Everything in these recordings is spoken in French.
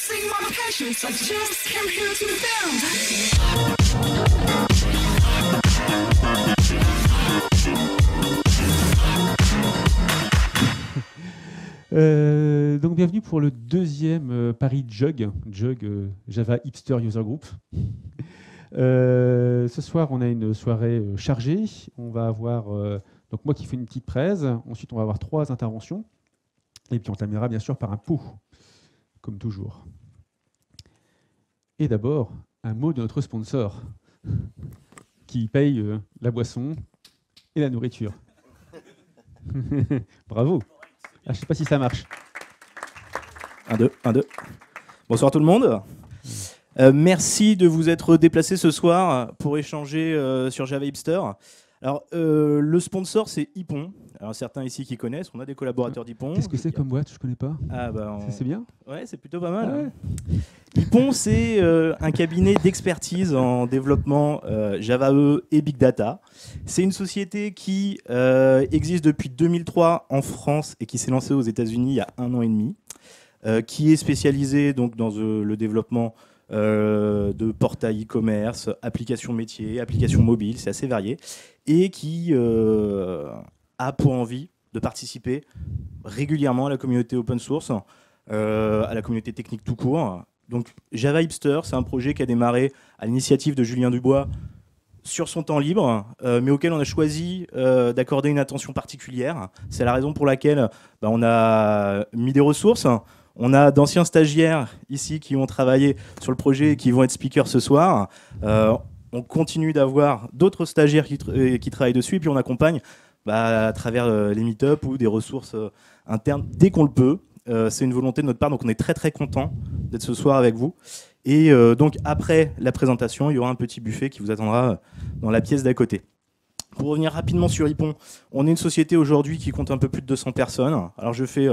taxing my patience. I just came here to Donc bienvenue pour le deuxième Paris Jug, Java Hipster User Group. Ce soir, on a une soirée chargée. On va avoir donc moi qui fais une petite presse. Ensuite, on va avoir 3 interventions. Et puis on terminera bien sûr par un pot, comme toujours. Et d'abord, un mot de notre sponsor, qui paye la boisson et la nourriture. Bravo. Je ne sais pas si ça marche. 1, 2, 1, 2. Bonsoir tout le monde. Merci de vous être déplacés ce soir pour échanger sur Java Hipster. Alors, le sponsor, c'est Ypon. Alors, certains ici qui connaissent, on a des collaborateurs d'Ypon. Qu'est-ce que c'est comme boîte? Je ne connais pas. Ah, bah, C'est bien? Ouais, c'est plutôt pas mal. Ouais. Ypon, c'est un cabinet d'expertise en développement Java EE et Big Data. C'est une société qui existe depuis 2003 en France et qui s'est lancée aux États-Unis il y a 1 an et demi, qui est spécialisée donc, dans le développement de portails e-commerce, applications métiers, applications mobiles, c'est assez varié, et qui a pour envie de participer régulièrement à la communauté open source, à la communauté technique tout court. Donc Java Hipster, c'est un projet qui a démarré à l'initiative de Julien Dubois sur son temps libre, mais auquel on a choisi d'accorder une attention particulière. C'est la raison pour laquelle on a mis des ressources. On a d'anciens stagiaires ici qui ont travaillé sur le projet et qui vont être speakers ce soir. On continue d'avoir d'autres stagiaires qui travaillent dessus, et puis on accompagne à travers les meet-up ou des ressources internes dès qu'on le peut. C'est une volonté de notre part, donc on est très très content d'être ce soir avec vous. Et donc après la présentation, il y aura un petit buffet qui vous attendra dans la pièce d'à côté. Pour revenir rapidement sur Ypon, on est une société aujourd'hui qui compte un peu plus de 200 personnes. Alors je fais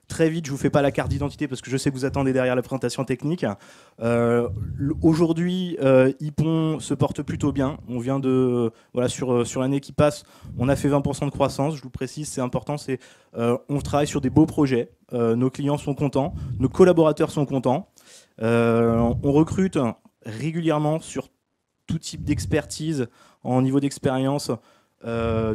très vite, je ne vous fais pas la carte d'identité parce que je sais que vous attendez derrière la présentation technique. Aujourd'hui, Ypon se porte plutôt bien. On vient de, sur l'année qui passe, on a fait 20% de croissance. Je vous précise, c'est important, on travaille sur des beaux projets. Nos clients sont contents, nos collaborateurs sont contents. On recrute régulièrement sur tout type d'expertise en niveau d'expérience,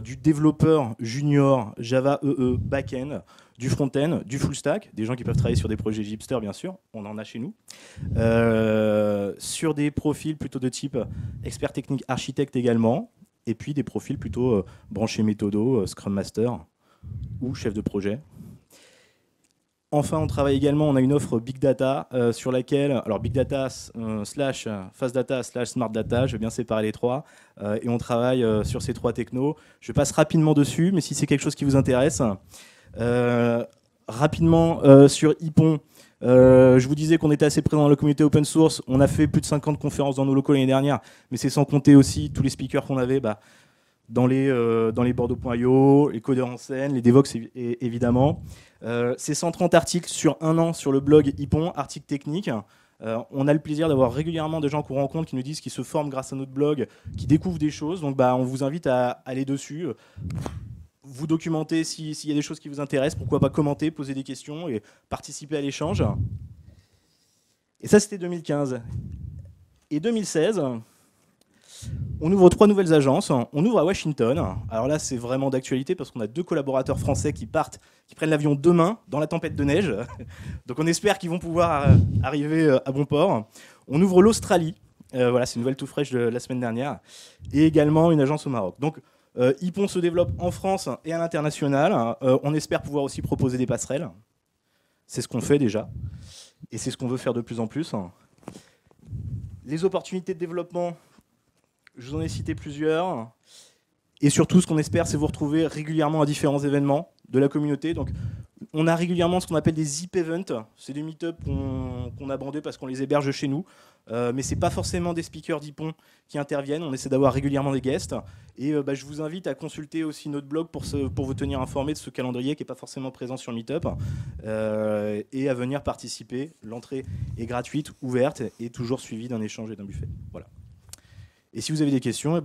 du développeur junior Java EE back-end, du front-end, du full-stack, des gens qui peuvent travailler sur des projets Hipster, bien sûr, on en a chez nous, sur des profils plutôt de type expert technique architecte également, et puis des profils plutôt branchés méthodo, Scrum Master ou chef de projet. Enfin, on travaille également, on a une offre Big Data sur laquelle, alors Big Data slash Fast Data slash Smart Data, je vais bien séparer les 3, et on travaille sur ces 3 technos. Je passe rapidement dessus, mais si c'est quelque chose qui vous intéresse, rapidement sur Ypon, je vous disais qu'on était assez présent dans la communauté open source, on a fait plus de 50 conférences dans nos locaux l'année dernière, mais c'est sans compter aussi tous les speakers qu'on avait dans les Bordeaux.io, les codeurs en scène, les Devox évidemment. C'est 130 articles sur 1 an sur le blog Ypon, articles techniques. On a le plaisir d'avoir régulièrement des gens qu'on rencontre qui nous disent qu'ils se forment grâce à notre blog, qui découvrent des choses. Donc on vous invite à aller dessus, vous documenter s'il y a des choses qui vous intéressent, pourquoi pas commenter, poser des questions et participer à l'échange. Et ça, c'était 2015. Et 2016... on ouvre 3 nouvelles agences. On ouvre à Washington. Alors là, c'est vraiment d'actualité parce qu'on a 2 collaborateurs français qui prennent l'avion demain dans la tempête de neige. Donc on espère qu'ils vont pouvoir arriver à bon port. On ouvre l'Australie. C'est une nouvelle tout fraîche de la semaine dernière. Et également une agence au Maroc. Donc Ypon se développe en France et à l'international. On espère pouvoir aussi proposer des passerelles. C'est ce qu'on fait déjà. Et c'est ce qu'on veut faire de plus en plus. Les opportunités de développement, je vous en ai cité plusieurs. Et surtout, ce qu'on espère, c'est vous retrouver régulièrement à différents événements de la communauté. Donc, on a régulièrement ce qu'on appelle des Zip Events. C'est des meet-up qu'on a bandés parce qu'on les héberge chez nous. Mais ce n'est pas forcément des speakers d'Ypon qui interviennent. On essaie d'avoir régulièrement des guests. Et je vous invite à consulter aussi notre blog pour vous tenir informé de ce calendrier qui n'est pas forcément présent sur Meetup. Et à venir participer. L'entrée est gratuite, ouverte et toujours suivie d'un échange et d'un buffet. Voilà. Et si vous avez des questions,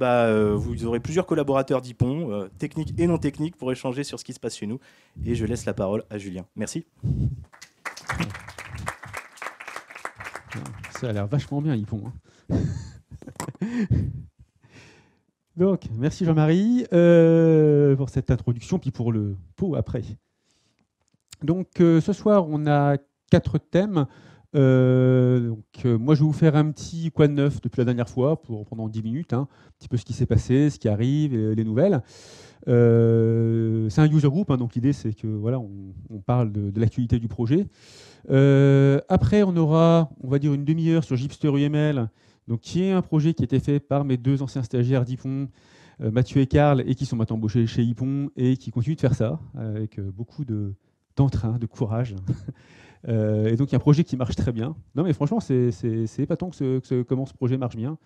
vous aurez plusieurs collaborateurs d'Ypon, techniques et non techniques, pour échanger sur ce qui se passe chez nous. Et je laisse la parole à Julien. Merci. Ça a l'air vachement bien, Ypon. Hein. Donc, merci Jean-Marie pour cette introduction, puis pour le pot après. Donc, ce soir, on a 4 thèmes. Moi, je vais vous faire un petit quoi de neuf depuis la dernière fois, pendant 10 minutes, hein, un petit peu ce qui s'est passé, ce qui arrive, les nouvelles. C'est un user group, hein, donc l'idée, c'est que voilà, on parle de l'actualité du projet. Après, on aura, on va dire, une demi-heure sur Gipster UML, donc, qui est un projet qui a été fait par mes 2 anciens stagiaires d'Ypon, Mathieu et Karl, et qui sont maintenant embauchés chez Ypon, et qui continuent de faire ça, avec beaucoup d'entrain, de courage. Et donc, il y a un projet qui marche très bien. Non, mais franchement, c'est épatant comment ce projet marche bien.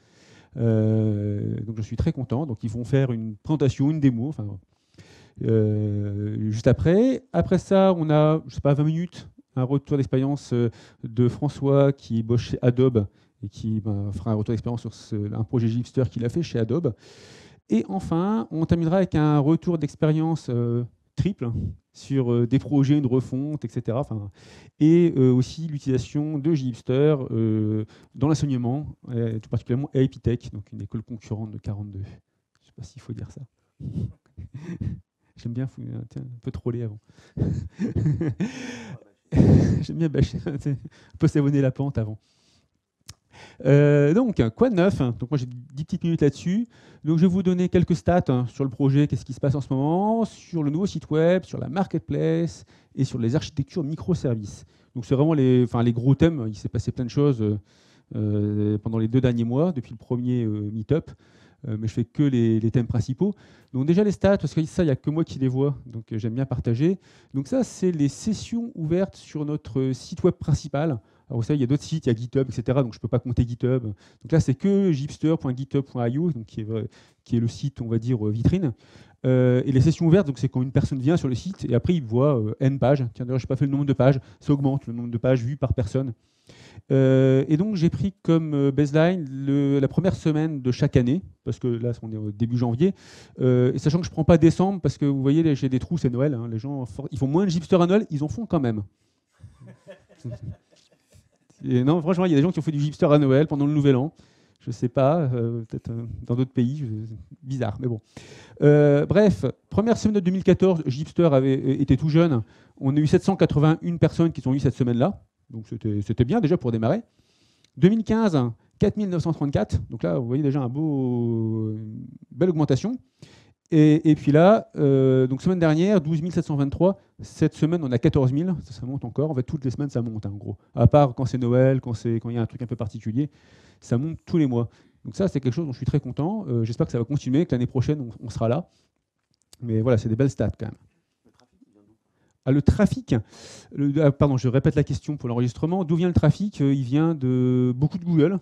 Donc, je suis très content. Donc, ils vont faire une présentation, une démo, enfin, juste après. Après ça, on a, je sais pas, 20 minutes, un retour d'expérience de François qui bosse chez Adobe et qui fera un retour d'expérience sur un projet Gipster qu'il a fait chez Adobe. Et enfin, on terminera avec un retour d'expérience triple sur des projets, une refonte, etc. Enfin, et aussi l'utilisation de Gipster dans l'enseignement, tout particulièrement à Epitech, donc une école concurrente de 42. Je ne sais pas s'il faut dire ça. J'aime bien un peu troller avant. J'aime bien bâcher, un peu savonner la pente avant. Donc, quoi de neuf? Donc, moi, j'ai 10 petites minutes là-dessus. Donc, je vais vous donner quelques stats sur le projet, qu'est-ce qui se passe en ce moment, sur le nouveau site web, sur la marketplace et sur les architectures microservices. Donc, c'est vraiment les gros thèmes. Il s'est passé plein de choses pendant les 2 derniers mois, depuis le premier meet-up. Mais je fais que les thèmes principaux. Donc, déjà, les stats, parce que ça, il n'y a que moi qui les vois. Donc, j'aime bien partager. Donc, ça, c'est les sessions ouvertes sur notre site web principal. Alors, vous savez, il y a d'autres sites, il y a GitHub, etc. Donc, je ne peux pas compter GitHub. Donc là, c'est que gipster.github.io, donc qui est le site, on va dire, vitrine. Et les sessions ouvertes, donc c'est quand une personne vient sur le site et après, il voit N pages. Tiens, d'ailleurs, je n'ai pas fait le nombre de pages. Ça augmente le nombre de pages vues par personne. Et donc, j'ai pris comme baseline la première semaine de chaque année, parce que là, on est au début janvier, et sachant que je ne prends pas décembre, parce que vous voyez, j'ai des trous, c'est Noël. Hein, les gens, ils font moins de Gipster à Noël, ils en font quand même. Et non, franchement, il y a des gens qui ont fait du Gipster à Noël pendant le Nouvel An. Je ne sais pas, peut-être dans d'autres pays, bizarre, mais bon. Bref, première semaine de 2014, Gipster était tout jeune. On a eu 781 personnes qui sont venues cette semaine-là. Donc c'était bien déjà pour démarrer. 2015, 4934. Donc là, vous voyez déjà une belle augmentation. Et puis là, donc semaine dernière, 12 723. Cette semaine, on a 14 000. Ça monte encore. En fait, toutes les semaines, ça monte, hein, en gros. À part quand c'est Noël, quand il y a un truc un peu particulier, ça monte tous les mois. Donc ça, c'est quelque chose dont je suis très content. J'espère que ça va continuer, que l'année prochaine, on sera là. Mais voilà, c'est des belles stats quand même. Le trafic, pardon, je répète la question pour l'enregistrement. D'où vient le trafic? Il vient de beaucoup de Google.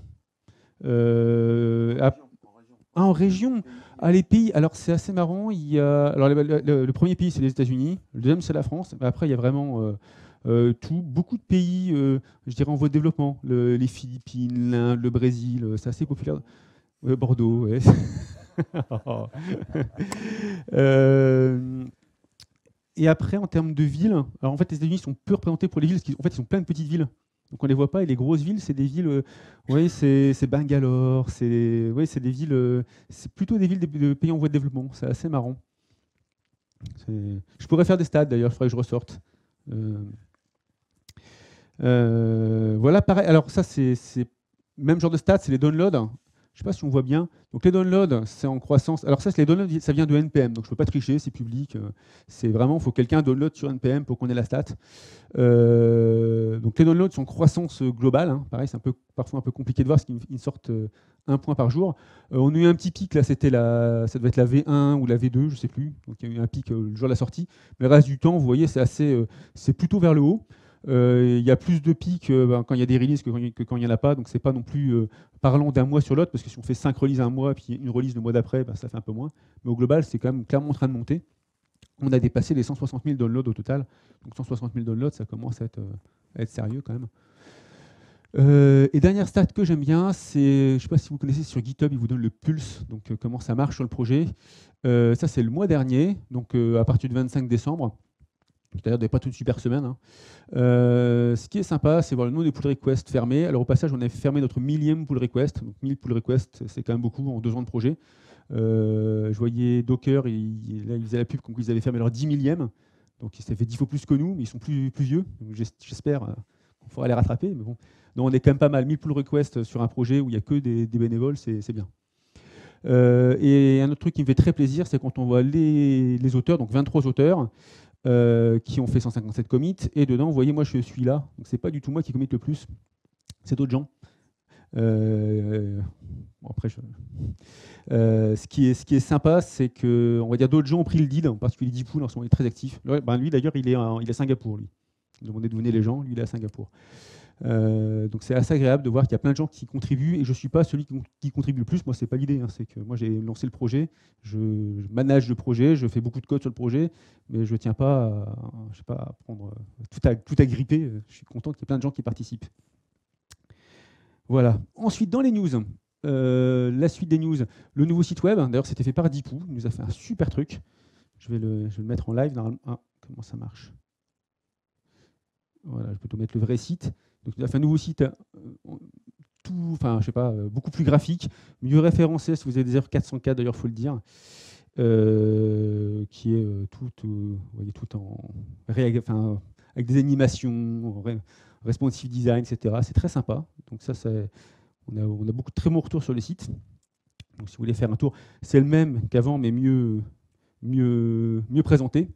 En région. Les pays, alors c'est assez marrant. Alors, le premier pays, c'est les États-Unis. Le deuxième, c'est la France. Mais après, il y a vraiment beaucoup de pays, je dirais, en voie de développement. Les Philippines, l'Inde, le Brésil, c'est assez populaire. Bordeaux, ouais. Et après, en termes de villes, alors en fait, les États-Unis sont peu représentés pour les villes, parce qu'en fait, ils sont plein de petites villes. Donc on ne les voit pas. Et les grosses villes, c'est des villes, c'est Bangalore, c'est des villes, c'est plutôt des villes de pays en voie de développement. C'est assez marrant. Je pourrais faire des stats d'ailleurs, il faudrait que je ressorte. Voilà, pareil. Alors ça, c'est même genre de stats, c'est les downloads. Je ne sais pas si on voit bien. Donc les downloads, c'est en croissance. Alors ça, les downloads, ça vient de NPM. Donc je ne peux pas tricher, c'est public. C'est vraiment, il faut que quelqu'un download sur NPM pour qu'on ait la stat. Donc les downloads sont en croissance globale. Hein. Pareil, c'est parfois un peu compliqué de voir parce qu'ils sortent un point par jour. On a eu un petit pic, là, ça devait être la V1 ou la V2, je ne sais plus. Donc il y a eu un pic le jour de la sortie. Mais le reste du temps, vous voyez, c'est plutôt vers le haut. Il y a plus de pics quand il y a des releases que quand il n'y en a pas, donc c'est pas non plus parlant d'un mois sur l'autre, parce que si on fait 5 releases un mois puis une release le mois d'après, ça fait un peu moins. Mais au global, c'est quand même clairement en train de monter. On a dépassé les 160 000 downloads au total. Donc 160 000 downloads, ça commence à être sérieux quand même. Et dernière stat que j'aime bien, c'est, je ne sais pas si vous connaissez, sur GitHub, il vous donne le pulse, donc comment ça marche sur le projet. Ça, c'est le mois dernier, donc à partir du 25 décembre. C'est-à-dire des pas toute une super semaine. Hein. Ce qui est sympa, c'est voir le nombre de pull requests fermés. Alors au passage, on a fermé notre 1000e pull request. Donc 1000 pull requests, c'est quand même beaucoup en 2 ans de projet. Je voyais Docker, là, ils faisaient la pub comme qu'ils avaient fermé leur 10 millième. Donc ça fait 10 fois plus que nous, mais ils sont plus vieux. Donc j'espère qu'on pourra les rattraper. Mais bon, non, on est quand même pas mal. 1000 pull requests sur un projet où il n'y a que des bénévoles, c'est bien. Et un autre truc qui me fait très plaisir, c'est quand on voit les auteurs, donc 23 auteurs, qui ont fait 157 commits, et dedans, vous voyez, moi je suis là, donc c'est pas du tout moi qui commit le plus, c'est d'autres gens. Bon, après, ce qui est sympa, c'est que on va dire d'autres gens ont pris le deal, en particulier Deepool, en ce moment il est très actif. Lui d'ailleurs, il est à Singapour, lui. Il demandait d'où venaient les gens, lui il est à Singapour. Donc c'est assez agréable de voir qu'il y a plein de gens qui contribuent, et je ne suis pas celui qui contribue le plus. Moi, c'est pas l'idée, hein. C'est que moi j'ai lancé le projet, je manage le projet, je fais beaucoup de code sur le projet, mais je ne tiens pas à prendre tout à gripper. Je suis content qu'il y ait plein de gens qui participent. Voilà. Ensuite, dans les news, la suite des news, le nouveau site web. D'ailleurs, c'était fait par Deepoo, il nous a fait un super truc. Je vais le mettre en live. Ah, comment ça marche? Voilà, je vais plutôt mettre le vrai site. Donc, il a fait un nouveau site, beaucoup plus graphique, mieux référencé. Si vous avez des erreurs 404, d'ailleurs, il faut le dire, qui est vous voyez, tout avec des animations, responsive design, etc. C'est très sympa. Donc ça, on a beaucoup de très bons retours sur le site. Donc si vous voulez faire un tour, c'est le même qu'avant, mais mieux présenté.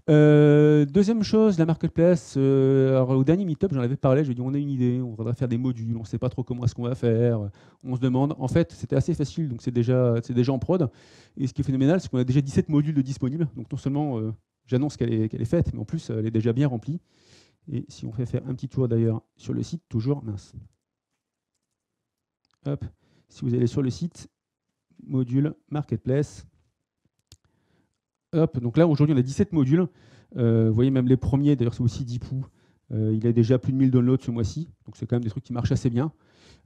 Deuxième chose, la marketplace. Alors, au dernier meet-up, j'en avais parlé, j'ai dit on a une idée, on voudrait faire des modules, on ne sait pas trop comment est-ce qu'on va faire, on se demande. En fait, c'était assez facile, donc c'est déjà en prod. Et ce qui est phénoménal, c'est qu'on a déjà 17 modules de disponibles. Donc non seulement j'annonce qu'elle est faite, mais en plus elle est déjà bien remplie. Et si on fait faire un petit tour d'ailleurs sur le site, toujours, mince. Hop, si vous allez sur le site, module, marketplace. Hop, donc là, aujourd'hui, on a 17 modules. Vous voyez, même les premiers, d'ailleurs, c'est aussi Deepoo. Il a déjà plus de 1000 downloads ce mois-ci. Donc, c'est quand même des trucs qui marchent assez bien.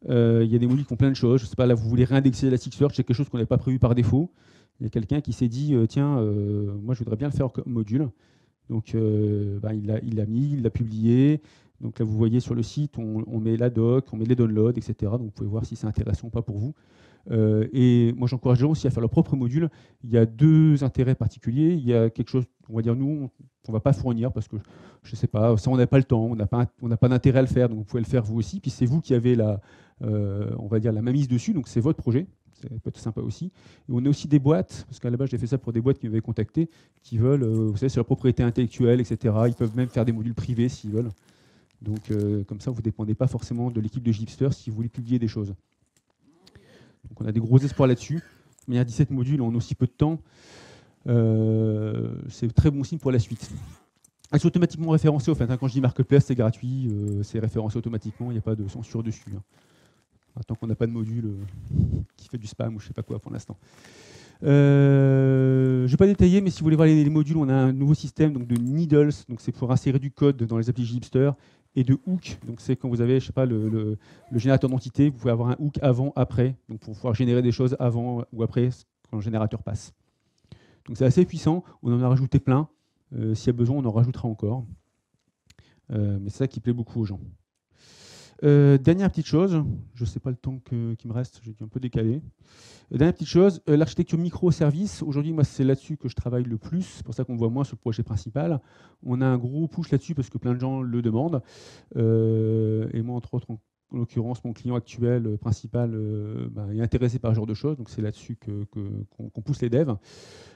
Il y a des modules qui ont plein de choses. Je ne sais pas, là, vous voulez réindexer Elasticsearch, c'est quelque chose qu'on n'avait pas prévu par défaut. Il y a quelqu'un qui s'est dit, tiens, moi, je voudrais bien le faire comme module. Donc, il l'a publié. Donc là, vous voyez sur le site, on met la doc, on met les downloads, etc. Donc, vous pouvez voir si c'est intéressant ou pas pour vous. Et moi, j'encourage les gens aussi à faire leur propre module. Il y a 2 intérêts particuliers. Il y a quelque chose, on va dire, nous, on ne va pas fournir parce que, je ne sais pas, ça, on n'a pas le temps, on n'a pas d'intérêt à le faire, donc vous pouvez le faire vous aussi. Puis c'est vous qui avez on va dire, la mainmise dessus, donc c'est votre projet. C'est peut-être sympa aussi. Et on a aussi des boîtes, parce qu'à la base, j'ai fait ça pour des boîtes qui m'avaient contacté, qui veulent, vous savez, sur la propriété intellectuelle, etc. Ils peuvent même faire des modules privés s'ils veulent. Donc, comme ça, vous ne dépendez pas forcément de l'équipe de Gipster si vous voulez publier des choses. Donc, on a des gros espoirs là-dessus. Mais il y a 17 modules en aussi peu de temps. C'est très bon signe pour la suite. C'est automatiquement référencé, au fait. Quand je dis marketplace, c'est gratuit, c'est référencé automatiquement, il n'y a pas de censure dessus. Tant qu'on n'a pas de module qui fait du spam ou je ne sais pas quoi pour l'instant. Je ne vais pas détailler, mais si vous voulez voir les modules, on a un nouveau système donc, de needles, donc c'est pour insérer du code dans les applis Gipster, et de hook, donc c'est quand vous avez, je sais pas, le générateur d'entité, vous pouvez avoir un hook avant, après, donc pour pouvoir générer des choses avant ou après quand le générateur passe. Donc c'est assez puissant, on en a rajouté plein. S'il y a besoin, on en rajoutera encore. Mais c'est ça qui plaît beaucoup aux gens. Dernière petite chose, je ne sais pas le temps qui me reste, j'ai dû un peu décaler. Dernière petite chose, l'architecture microservice. Aujourd'hui, moi, c'est là-dessus que je travaille le plus. C'est pour ça qu'on voit moins sur le projet principal. On a un gros push là-dessus parce que plein de gens le demandent. Et moi, entre autres, en l'occurrence, mon client actuel principal est intéressé par ce genre de choses. Donc, c'est là-dessus qu'on pousse les devs.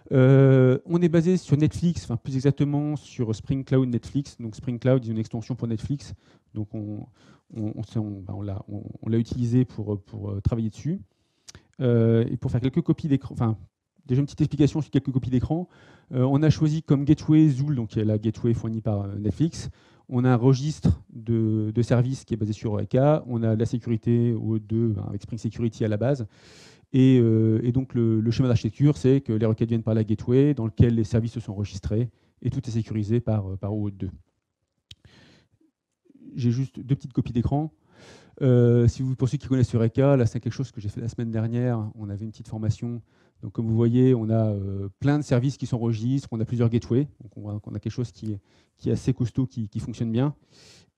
On est basé sur Netflix, enfin plus exactement sur Spring Cloud Netflix. Donc, Spring Cloud est une extension pour Netflix. Donc, on l'a utilisé pour travailler dessus. Et pour faire quelques copies d'écran, enfin, déjà une petite explication sur quelques copies d'écran, on a choisi comme gateway Zool, donc qui est la gateway fournie par Netflix. On a un registre de services qui est basé sur Eureka. On a la sécurité OAuth2 avec Spring Security à la base. Et donc le schéma d'architecture, c'est que les requêtes viennent par la gateway, dans lequel les services se sont enregistrés, et tout est sécurisé par OAuth2. J'ai juste 2 petites copies d'écran. Pour ceux qui connaissent Eureka, là c'est quelque chose que j'ai fait la semaine dernière. On avait une petite formation. Donc comme vous voyez, on a plein de services qui s'enregistrent, on a plusieurs gateways. Donc on a quelque chose qui est assez costaud, qui fonctionne bien.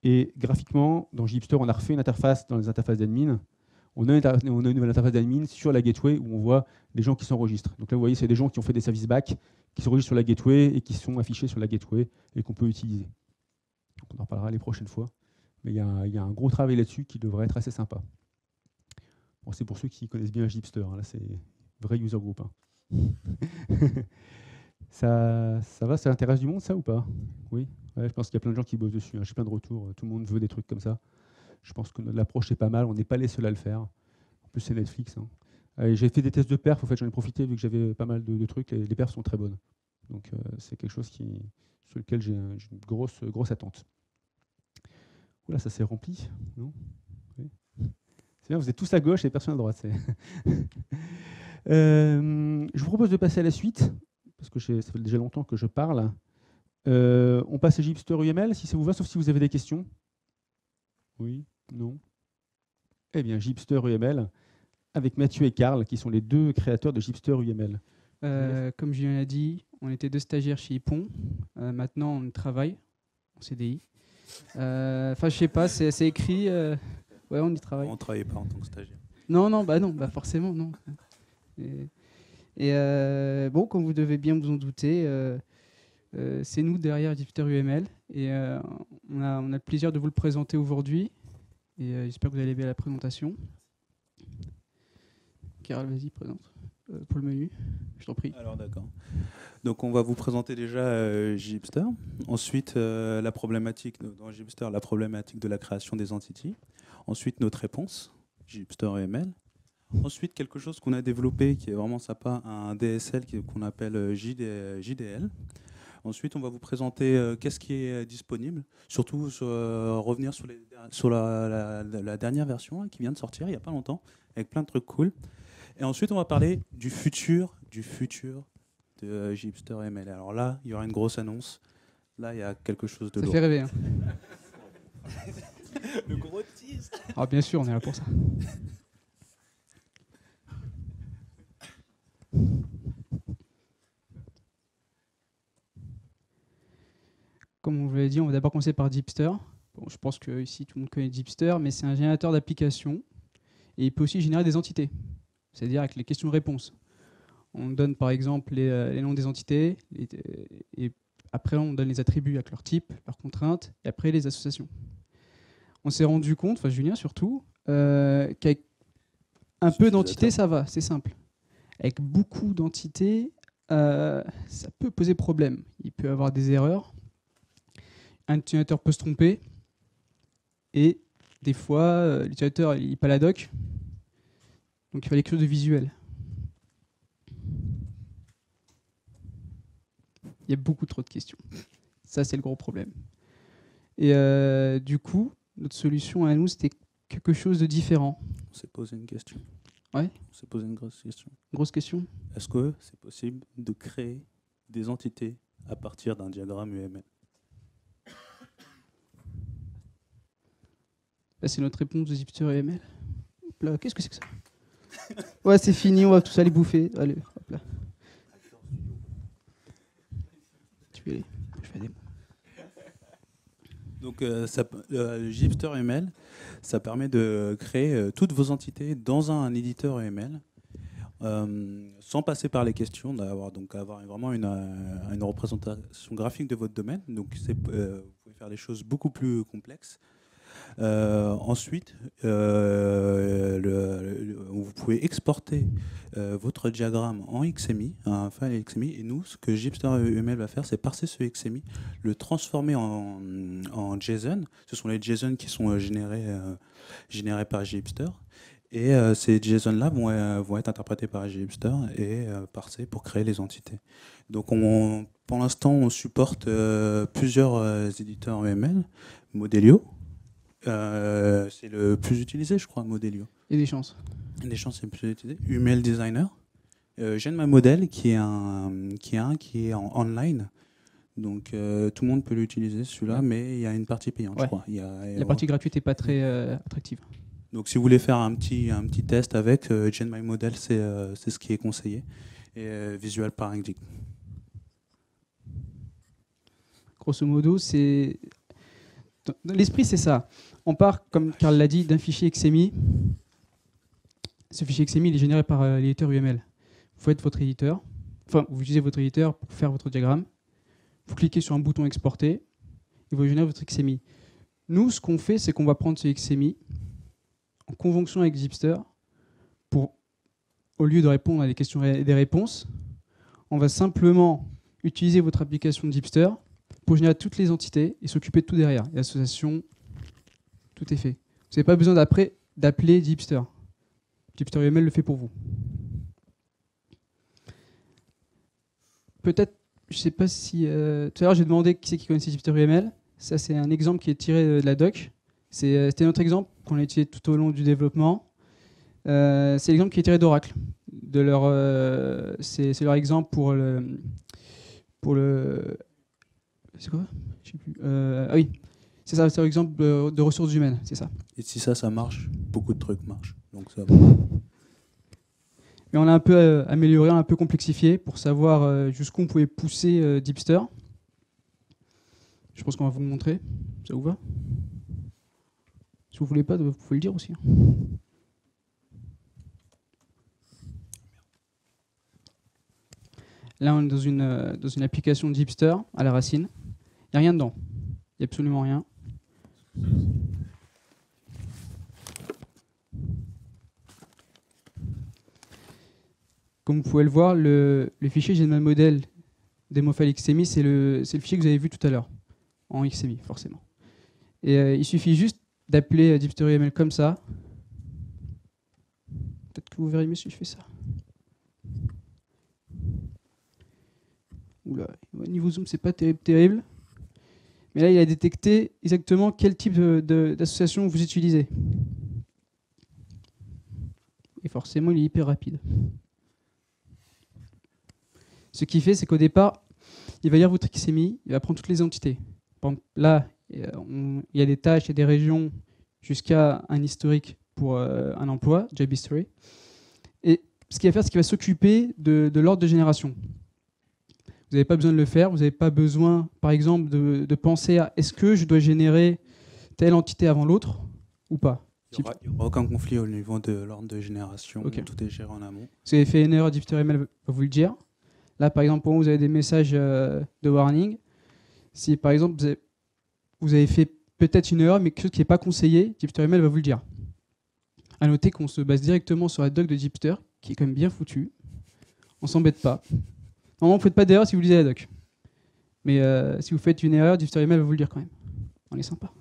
Et graphiquement, dans Gipster, on a refait une interface dans les interfaces d'admin. On a une nouvelle interface d'admin sur la gateway où on voit les gens qui s'enregistrent. Donc là, vous voyez, c'est des gens qui ont fait des services back, qui s'enregistrent sur la gateway et qui sont affichés sur la gateway et qu'on peut utiliser. Donc on en reparlera les prochaines fois. Mais il y a un gros travail là-dessus qui devrait être assez sympa. Bon, c'est pour ceux qui connaissent bien Gipster. Hein. Là, c'est vrai user group. Hein. ça va, ça intéresse du monde, ça, ou pas? Oui. Ouais, je pense qu'il y a plein de gens qui bossent dessus. Hein. J'ai plein de retours. Tout le monde veut des trucs comme ça. Je pense que l'approche est pas mal. On n'est pas les seuls à le faire. En plus, c'est Netflix. Hein. J'ai fait des tests de perf. En fait, j'en ai profité vu que j'avais pas mal de trucs. Les perfs sont très bonnes. Donc, c'est quelque chose sur lequel j'ai une grosse attente. Oula, ça s'est rempli, non? Oui. C'est bien, vous êtes tous à gauche et personne à droite. Je vous propose de passer à la suite, parce que ça fait déjà longtemps que je parle. On passe à Gipster UML, si ça vous va, sauf si vous avez des questions. Oui, non. Eh bien, Gipster UML, avec Mathieu et Karl, qui sont les deux créateurs de Gipster UML. Comme Julien l'a dit, on était 2 stagiaires chez Ypon. Maintenant, on travaille en CDI. Enfin, je sais pas, c'est écrit. Ouais, on y travaille. On ne travaillait pas en tant que stagiaire. Non, forcément, non. Bon, comme vous devez bien vous en douter, c'est nous derrière Gipster UML. Et on a le plaisir de vous le présenter aujourd'hui. Et j'espère que vous allez aimer la présentation. Karl, vas-y, présente. Pour le menu, je t'en prie. Alors d'accord. Donc on va vous présenter déjà Gipster. Ensuite la problématique dans Gipster, la problématique de la création des entités. Ensuite notre réponse, Gipster UML. Ensuite quelque chose qu'on a développé qui est vraiment sympa, un DSL qu'on appelle JDL. Ensuite on va vous présenter qu'est-ce qui est disponible, surtout revenir sur la dernière version hein, qui vient de sortir il n'y a pas longtemps, avec plein de trucs cool. Et ensuite, on va parler du futur de Gipster UML. Alors là, il y aura une grosse annonce. Là, il y a quelque chose de lourd. Ça fait rêver. Hein. Le gros tease. Ah, bien sûr, on est là pour ça. Comme on vous l'a dit, on va d'abord commencer par Gipster. Bon, je pense que ici, tout le monde connaît Gipster, mais c'est un générateur d'applications. Et il peut aussi générer des entités. C'est-à-dire avec les questions-réponses. On donne par exemple les noms des entités, et après on donne les attributs avec leur type, leurs contraintes, et après les associations. On s'est rendu compte, enfin Julien surtout, qu'avec un peu d'entités, ça va, c'est simple. Avec beaucoup d'entités, ça peut poser problème. Il peut y avoir des erreurs, un utilisateur peut se tromper, et des fois, l'utilisateur il n'est pas la doc. Donc il fallait quelque chose de visuel. Il y a beaucoup trop de questions. Ça, c'est le gros problème. Et du coup, notre solution à nous, c'était quelque chose de différent. On s'est posé une question. Ouais. On s'est posé une grosse question. Grosse question. Est-ce que c'est possible de créer des entités à partir d'un diagramme UML? Là, c'est notre réponse de Gipster UML. Là, qu'est-ce que c'est que ça? Ouais, c'est fini, on va tous aller bouffer. Allez, hop là. Je fais des mots. Donc, Gipster UML, ça permet de créer toutes vos entités dans un éditeur UML, sans passer par les questions, avoir vraiment une représentation graphique de votre domaine. Donc, vous pouvez faire des choses beaucoup plus complexes. Ensuite, vous pouvez exporter votre diagramme en XMI, un file XMI, et nous, ce que Gipster UML va faire, c'est parser ce XMI, le transformer en JSON. Ce sont les JSON qui sont générés par Gipster. Et ces JSON-là vont être interprétés par Gipster et parsés pour créer les entités. Donc, pour l'instant, on supporte plusieurs éditeurs UML, Modelio. C'est le plus utilisé, je crois, Modelio. Il y a des chances. Des chances, c'est le plus utilisé. UML Designer. J'aime ma modèle qui est en online. Donc tout le monde peut l'utiliser celui-là, mais il y a une partie payante, Ouais. je crois. La partie gratuite n'est pas très attractive. Donc si vous voulez faire un petit test avec, GenMyModel, c'est ce qui est conseillé. Et Visual Paradigm. Grosso modo, c'est... L'esprit, c'est ça. On part, comme Karl l'a dit, d'un fichier XMI. Ce fichier XMI, il est généré par l'éditeur UML. Vous faites votre éditeur, enfin, vous utilisez votre éditeur pour faire votre diagramme. Vous cliquez sur un bouton exporter, il va générer votre XMI. Nous, ce qu'on fait, c'est qu'on va prendre ce XMI en conjonction avec Gipster pour, au lieu de répondre à des questions et des réponses, on va simplement utiliser votre application de Gipster pour générer toutes les entités et s'occuper de tout derrière. L'association, tout est fait. Vous n'avez pas besoin d'appeler Gipster. Gipster UML le fait pour vous. Peut-être, je ne sais pas si... tout à l'heure, j'ai demandé qui c'est qui connaissait Gipster UML. Ça, c'est un exemple qui est tiré de la doc. C'était notre exemple qu'on a utilisé tout au long du développement. C'est l'exemple qui est tiré d'Oracle. C'est leur exemple pour le... C'est quoi? Je sais plus. Ah oui, c'est ça, c'est leur exemple de ressources humaines, c'est ça. Et si ça marche, beaucoup de trucs marchent. Donc ça va. Mais on l'a un peu amélioré, un peu complexifié pour savoir jusqu'où on pouvait pousser Gipster. Je pense qu'on va vous le montrer. Ça vous va? Si vous voulez pas, vous pouvez le dire aussi. Là, on est dans une application de Gipster à la racine. Il n'y a rien dedans. Il n'y a absolument rien. Comme vous pouvez le voir, le fichier GenMyModel DemoFile XMI, c'est le fichier que vous avez vu tout à l'heure, en XMI, forcément. Et il suffit juste d'appeler Gipster UML comme ça. Peut-être que vous verrez mieux si je fais ça. Oula, au niveau zoom, c'est pas terrible. Mais là, il a détecté exactement quel type d'association vous utilisez. Et forcément, il est hyper rapide. Ce qu'il fait, c'est qu'au départ, il va lire votre XMI, il va prendre toutes les entités. Par exemple, là, il y a des tâches et des régions jusqu'à un historique pour un emploi, Job History. Et ce qu'il va faire, c'est qu'il va s'occuper de l'ordre de génération. Vous n'avez pas besoin de le faire, vous n'avez pas besoin, par exemple, de penser à est-ce que je dois générer telle entité avant l'autre ou pas. Il n'y aura aucun conflit au niveau de l'ordre de génération, Okay. Tout est géré en amont. Si vous avez fait une erreur, Gipster UML va vous le dire. Là, par exemple, pour vous avez des messages de warning. Si, par exemple, vous avez fait peut-être une erreur, mais quelque chose qui n'est pas conseillé, Gipster UML va vous le dire. A noter qu'on se base directement sur la doc de Gipster, qui est quand même bien foutue. On ne s'embête pas. Normalement, vous ne faites pas d'erreur si vous lisez la doc. Mais si vous faites une erreur, Gipster UML va vous le dire quand même. On est sympa.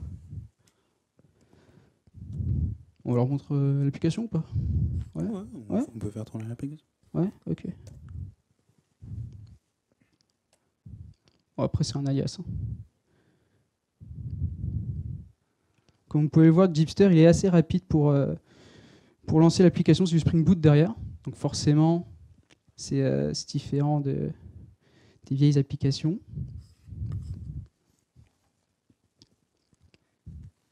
On leur montre l'application ou pas? Ouais. On peut faire tourner l'application. Ouais, ok. Bon, après, c'est un alias. Hein. Comme vous pouvez le voir, Gipster il est assez rapide pour lancer l'application. C'est du Spring Boot derrière. Donc forcément, c'est différent des vieilles applications.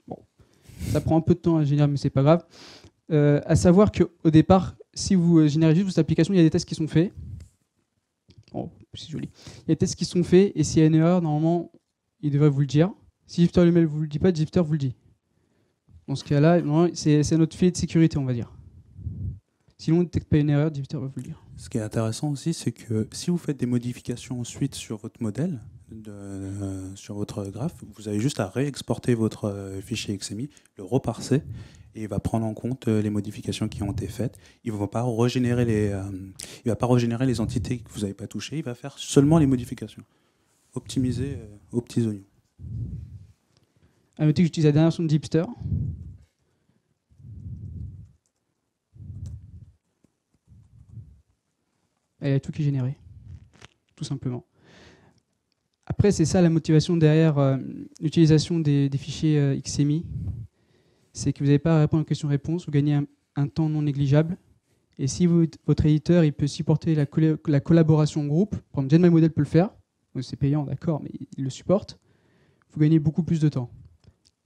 Bon. Ça prend un peu de temps à générer, mais c'est pas grave. À savoir qu'au départ, si vous générez juste votre application, il y a des tests qui sont faits. Oh, c'est joli. Il y a des tests qui sont faits, et s'il y a une erreur, normalement, il devrait vous le dire. Si Gipster ne vous le dit pas, Gipster vous le dit. Dans ce cas-là, c'est notre filet de sécurité, on va dire. Sinon, on ne détecte pas une erreur, Gipster va vous le dire. Ce qui est intéressant aussi, c'est que si vous faites des modifications ensuite sur votre modèle, sur votre graphe, vous avez juste à réexporter votre fichier XMI, le reparser, et il va prendre en compte les modifications qui ont été faites. Il ne va pas régénérer les entités que vous n'avez pas touchées, il va faire seulement les modifications. Optimiser aux petits oignons. À noter que j'utilise la dernière version de Gipster. Il y a tout qui est généré, tout simplement. Après, c'est ça la motivation derrière l'utilisation des fichiers XMI. C'est que vous n'avez pas à répondre aux questions-réponses, vous gagnez un temps non négligeable. Et si votre éditeur il peut supporter la collaboration en groupe, par exemple GenMyModel peut le faire, Donc, c'est payant, d'accord, mais il le supporte. Vous gagnez beaucoup plus de temps.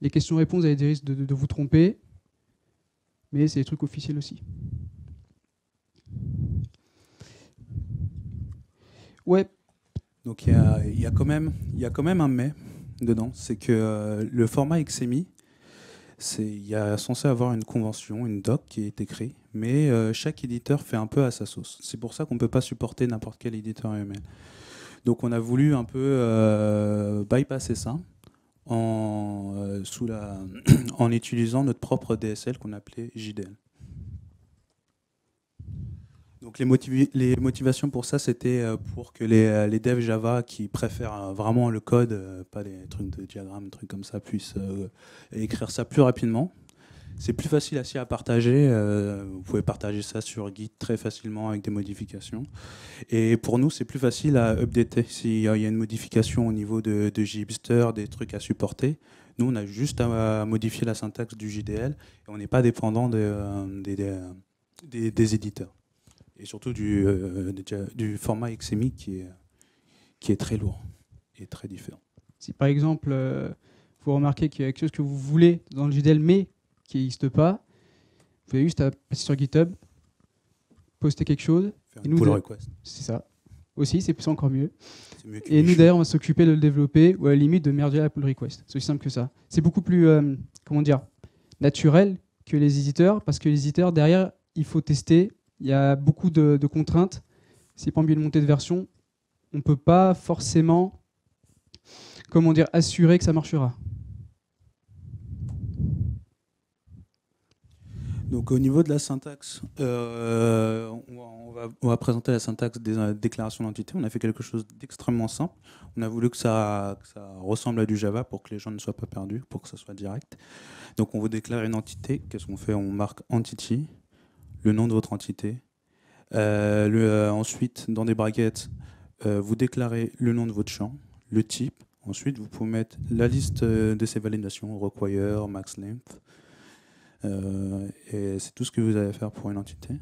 Les questions-réponses, vous avez des risques de vous tromper, mais c'est des trucs officiels aussi. Ouais, Donc il y a quand même un mais dedans, c'est que le format XMI, il y a censé avoir une convention, une doc qui est écrite, mais chaque éditeur fait un peu à sa sauce. C'est pour ça qu'on ne peut pas supporter n'importe quel éditeur UML. Donc on a voulu un peu bypasser ça en utilisant notre propre DSL qu'on appelait JDL. Donc les motivations pour ça, c'était pour que les devs Java qui préfèrent vraiment le code, pas les trucs de diagrammes, trucs comme ça, puissent écrire ça plus rapidement. C'est plus facile aussi à partager. Vous pouvez partager ça sur Git très facilement avec des modifications. Et pour nous, c'est plus facile à updater. S'il y a une modification au niveau de JHipster, des trucs à supporter, nous, on a juste à modifier la syntaxe du JDL et on n'est pas dépendant des éditeurs. Et surtout du format XMI qui est très lourd et très différent. si par exemple, vous remarquez qu'il y a quelque chose que vous voulez dans le JDL, mais qui n'existe pas, vous avez juste à passer sur GitHub, poster quelque chose. Faire Et une nous, pull request. c'est ça. Aussi, c'est encore mieux. C'est mieux Et nous, d'ailleurs, on va s'occuper de le développer ou à la limite de merger la pull request. C'est aussi simple que ça. C'est beaucoup plus, comment dire, naturel que les éditeurs, parce que les éditeurs, derrière, il faut tester. Il y a beaucoup de contraintes. Si pas une montée de version, on ne peut pas forcément, comment dire, assurer que ça marchera. Donc au niveau de la syntaxe, on va présenter la syntaxe des déclarations d'entité. On a fait quelque chose d'extrêmement simple. On a voulu que ça ressemble à du Java pour que les gens ne soient pas perdus, pour que ça soit direct. Donc on vous déclare une entité. Qu'est-ce qu'on fait? On marque entity, le nom de votre entité. Ensuite, dans des brackets, vous déclarez le nom de votre champ, le type. Ensuite, vous pouvez mettre la liste de ces validations, require, max length. Et c'est tout ce que vous allez faire pour une entité.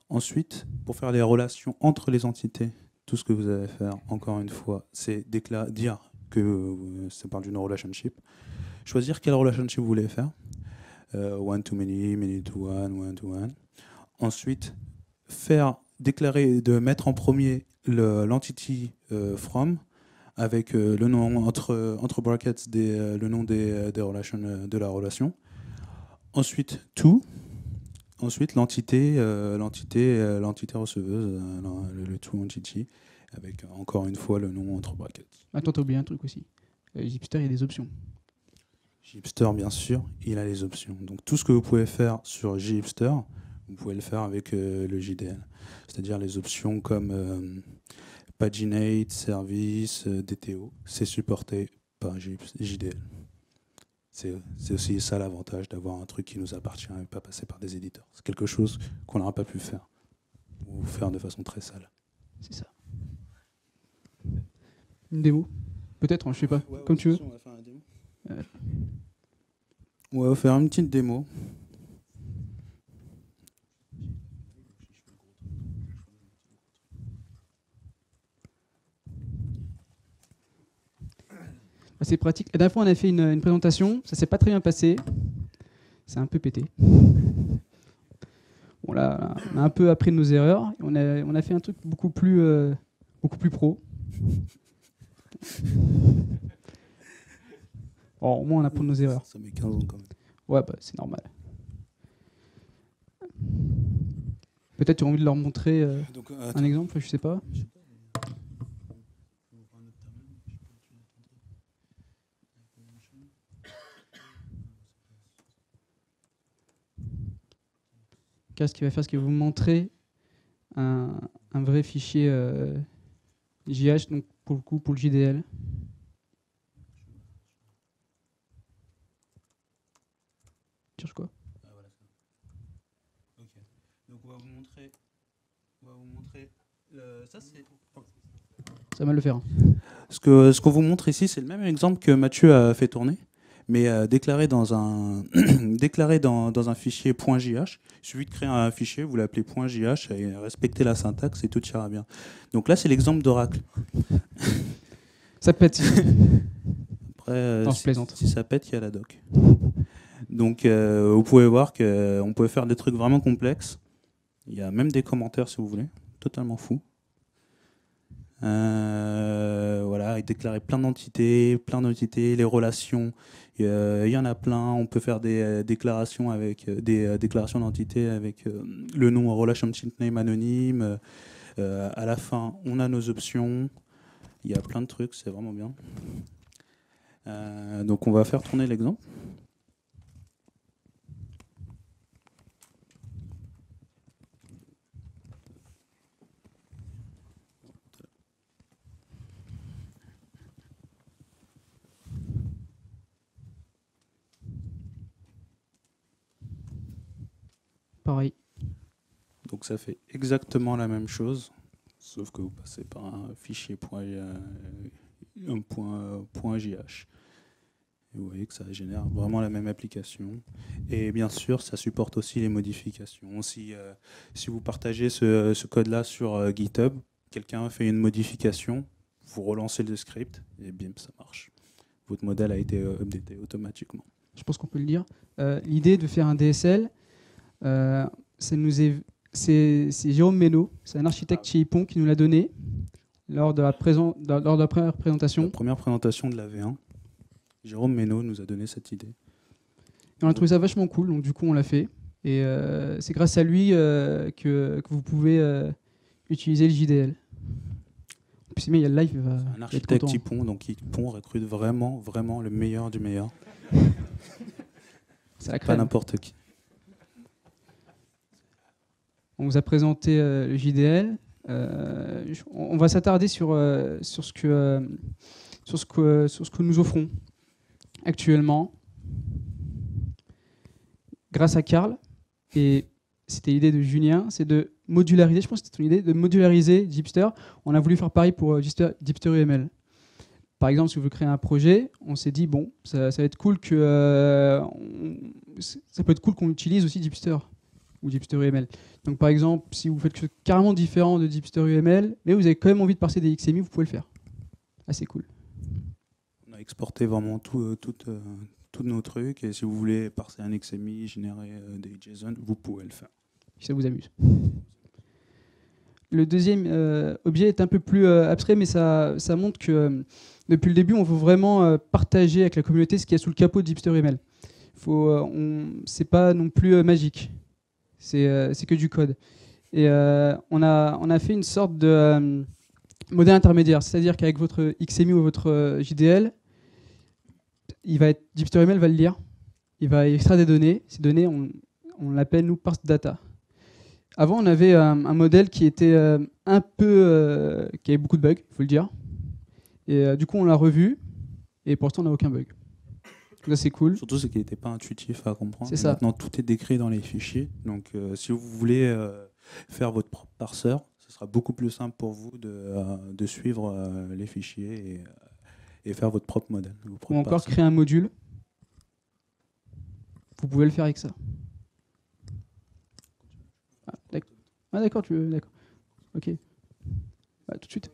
Ensuite, pour faire les relations entre les entités, tout ce que vous allez faire, encore une fois, c'est dire que ça parle d'une relationship. Choisir quelle relationship vous voulez faire. One to many, many to one to one. Ensuite, de mettre en premier l'entity from avec le nom entre brackets le nom des relations de la relation. Ensuite, to. Ensuite, l'entité receveuse, le to entity, avec encore une fois le nom entre brackets. Attends, t'as oublié un truc aussi. JHipster, il y a des options. JHipster, bien sûr, il a les options. Donc tout ce que vous pouvez faire sur JHipster, vous pouvez le faire avec le JDL. C'est-à-dire les options comme paginate, service, DTO. C'est supporté par JDL. C'est aussi ça l'avantage d'avoir un truc qui nous appartient et pas passer par des éditeurs. C'est quelque chose qu'on n'aura pas pu faire ou faire de façon très sale. C'est ça. Une démo? Peut-être, je sais pas. Ouais, comme tu veux. On va faire une démo. On va faire une petite démo. C'est pratique. La dernière fois, on a fait une présentation. Ça s'est pas très bien passé. C'est un peu pété. Bon, là, on a un peu appris de nos erreurs. On a fait un truc beaucoup plus pro. Bon, au moins, on apprend de nos erreurs. Ça met 15 ans quand même. Ouais, bah, c'est normal. Peut-être tu as envie de leur montrer Donc, un exemple, je sais pas. Ce qu'il va faire, c'est qu'il va vous montrer un vrai fichier JH, donc pour le coup, pour le JDL. Cherche quoi? Ah, voilà, ça. Ok. Donc on va vous montrer. Ça c'est. Ça va mal le faire. Ce qu'on vous montre ici, c'est le même exemple que Mathieu a fait tourner, mais déclaré dans un fichier .jh. Il suffit de créer un fichier, vous l'appelez .jh et respecter la syntaxe et tout ira bien. Donc là, c'est l'exemple d'Oracle. Ça pète. Après, Non, je plaisante. si ça pète, il y a la doc. Donc, vous pouvez voir qu'on peut faire des trucs vraiment complexes. Il y a même des commentaires, si vous voulez. Totalement fou. Voilà, et déclarer plein d'entités, les relations. Il y en a plein. On peut faire des déclarations avec des déclarations d'entités avec le nom relationship name anonyme. À la fin, on a nos options. Il y a plein de trucs, c'est vraiment bien. Donc on va faire tourner l'exemple. Pareil. Donc ça fait exactement la même chose, sauf que vous passez par un fichier .jh. Et vous voyez que ça génère vraiment la même application. Et bien sûr, ça supporte aussi les modifications. Si vous partagez ce code-là sur GitHub, quelqu'un fait une modification, vous relancez le script et bim, ça marche. Votre modèle a été updaté automatiquement. Je pense qu'on peut le dire. L'idée de faire un DSL, c'est Jérôme Méno, c'est un architecte chez Ypon qui nous l'a donné lors de la première présentation. La première présentation de la V1, Jérôme Méno nous a donné cette idée. Et on a trouvé ça vachement cool, donc du coup on l'a fait. Et c'est grâce à lui que vous pouvez utiliser le JDL. Puis il y a le live, il va un être architecte content. Ypon, donc Ypon recrute vraiment le meilleur du meilleur. C'est la Pas crème. n'importe qui. On vous a présenté le JDL. On va s'attarder sur ce que nous offrons actuellement grâce à Karl. Et c'était l'idée de Julien, c'est de modulariser, je pense que c'était ton idée, de modulariser Gipster. On a voulu faire pareil pour Gipster UML. Par exemple, si vous voulez créer un projet, on s'est dit, bon, ça va être cool ça peut être cool qu'on utilise aussi Gipster ou Gipster UML. Donc par exemple, si vous faites quelque chose carrément différent de Gipster UML, mais vous avez quand même envie de parser des XMI, vous pouvez le faire. Assez cool. On a exporté vraiment tous nos trucs, et si vous voulez parser un XMI, générer des JSON, vous pouvez le faire. Si ça vous amuse. Le deuxième objet est un peu plus abstrait, mais ça montre que depuis le début, on veut vraiment partager avec la communauté ce qu'il y a sous le capot de Gipster UML. C'est pas non plus magique. C'est que du code. Et on a fait une sorte de modèle intermédiaire, c'est-à-dire qu'avec votre XMI ou votre JDL, Gipster UML va le lire, il va extraire des données. Ces données, on l'appelle nous parse data. Avant, on avait un modèle qui était qui avait beaucoup de bugs, il faut le dire. Et du coup, on l'a revu, et pour l'instant, on n'a aucun bug. Donc ça, c'est cool. Surtout, c'est qu'il n'était pas intuitif à comprendre. C'est ça. Maintenant, tout est décrit dans les fichiers. Donc, si vous voulez faire votre propre parseur, ce sera beaucoup plus simple pour vous de suivre les fichiers et faire votre propre modèle. Ou encore créer un module. Vous pouvez le faire avec ça. Ah d'accord, d'accord. Ok. Tout de suite.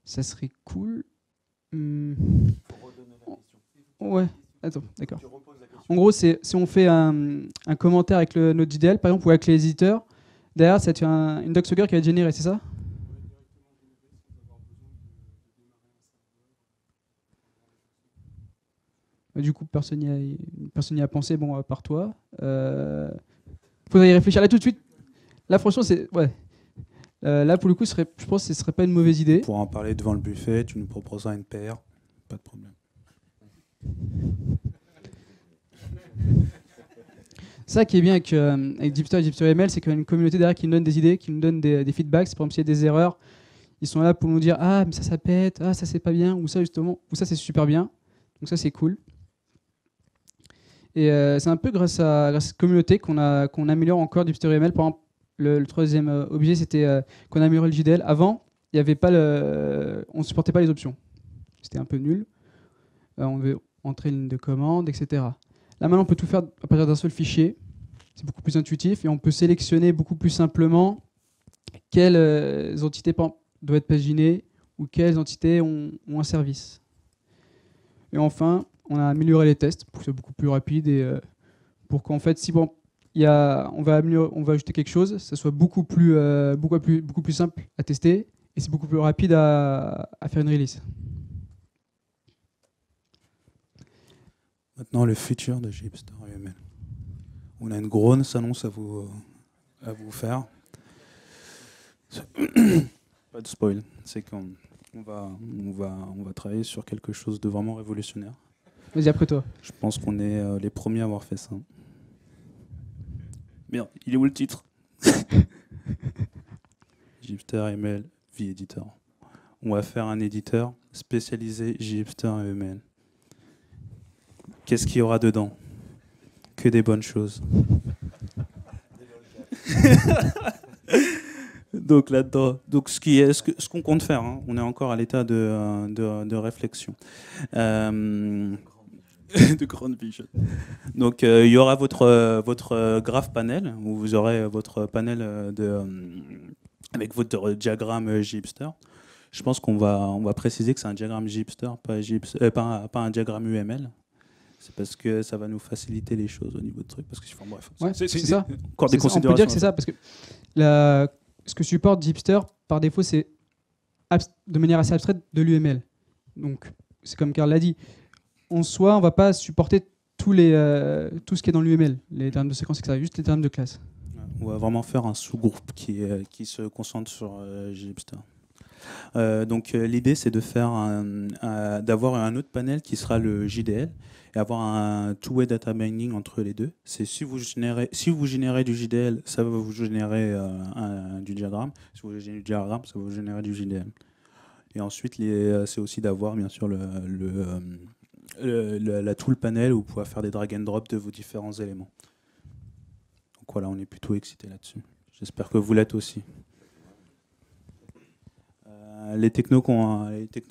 Ça serait cool. Ouais. Attends, d'accord. En gros, si on fait un commentaire avec notre JDL, par exemple, ou avec les éditeurs, derrière, c'est une doc-sugar qui va être générée, c'est ça ? Du coup, personne n'y a pensé, bon, à part toi. Faudrait y réfléchir. Là, tout de suite. Là, franchement, c'est... Ouais. Là, pour le coup, je pense que ce ne serait pas une mauvaise idée. Pour en parler devant le buffet, tu nous proposeras une paire. Pas de problème. Ça qui est bien avec Gipster et Gipster UML, c'est qu'il y a une communauté derrière qui nous donne des idées, qui nous donne des feedbacks. Par exemple, s'il y a des erreurs, ils sont là pour nous dire « Ah, mais ça pète, ah, ça c'est pas bien », ou ça justement, ou ça c'est super bien. Donc ça, c'est cool. Et c'est un peu grâce à cette communauté qu'on améliore encore Gipster UML. Par exemple, le troisième objet, c'était qu'on a amélioré le JDL. Avant, il y avait pas on ne supportait pas les options. C'était un peu nul. On devait entrer une ligne de commande, etc. Là, maintenant, on peut tout faire à partir d'un seul fichier. C'est beaucoup plus intuitif et on peut sélectionner beaucoup plus simplement quelles entités doivent être paginées ou quelles entités ont un service. Et enfin, on a amélioré les tests pour que ce soit beaucoup plus rapide et pour qu'en fait, si on va ajouter quelque chose, ça soit beaucoup plus simple à tester et c'est beaucoup plus rapide à faire une release. Maintenant, le futur de Gipster UML. On a une grosse annonce à vous faire. Pas de spoil. C'est qu'on va travailler sur quelque chose de vraiment révolutionnaire. Vas-y, après toi. Je pense qu'on est les premiers à avoir fait ça. Merde, il est où le titre? Gipster UML V-Editor. On va faire un éditeur spécialisé Gipster UML. Qu'est-ce qu'il y aura dedans? Que des bonnes choses. Donc là-dedans, ce qu'on compte faire, hein, on est encore à l'état de réflexion, de grande vision. Donc il y aura votre graph panel où vous aurez votre panel avec votre diagramme Gipster. Je pense qu'on va préciser que c'est un diagramme Gipster, pas un diagramme UML. C'est parce que ça va nous faciliter les choses au niveau de trucs. Parce que, enfin, bref, ouais, c'est ça. Encore des considérations. On peut dire que c'est ça, parce que ce que supporte Gipster, par défaut, c'est de manière assez abstraite de l'UML. Donc, c'est comme Karl l'a dit. En soi, on ne va pas supporter tout ce qui est dans l'UML, les termes de séquence, etc., juste les termes de classe. On va vraiment faire un sous-groupe qui se concentre sur Gipster. Donc l'idée c'est de d'avoir un autre panel qui sera le JDL et avoir un two-way data mining entre les deux. C'est si vous générez du JDL, ça va vous générer du diagramme. Si vous générez du diagramme, ça va vous générer du JDL. Et ensuite c'est aussi d'avoir bien sûr la tool panel où vous pouvez faire des drag and drop de vos différents éléments. Donc voilà, on est plutôt excité là-dessus. J'espère que vous l'êtes aussi. Les technos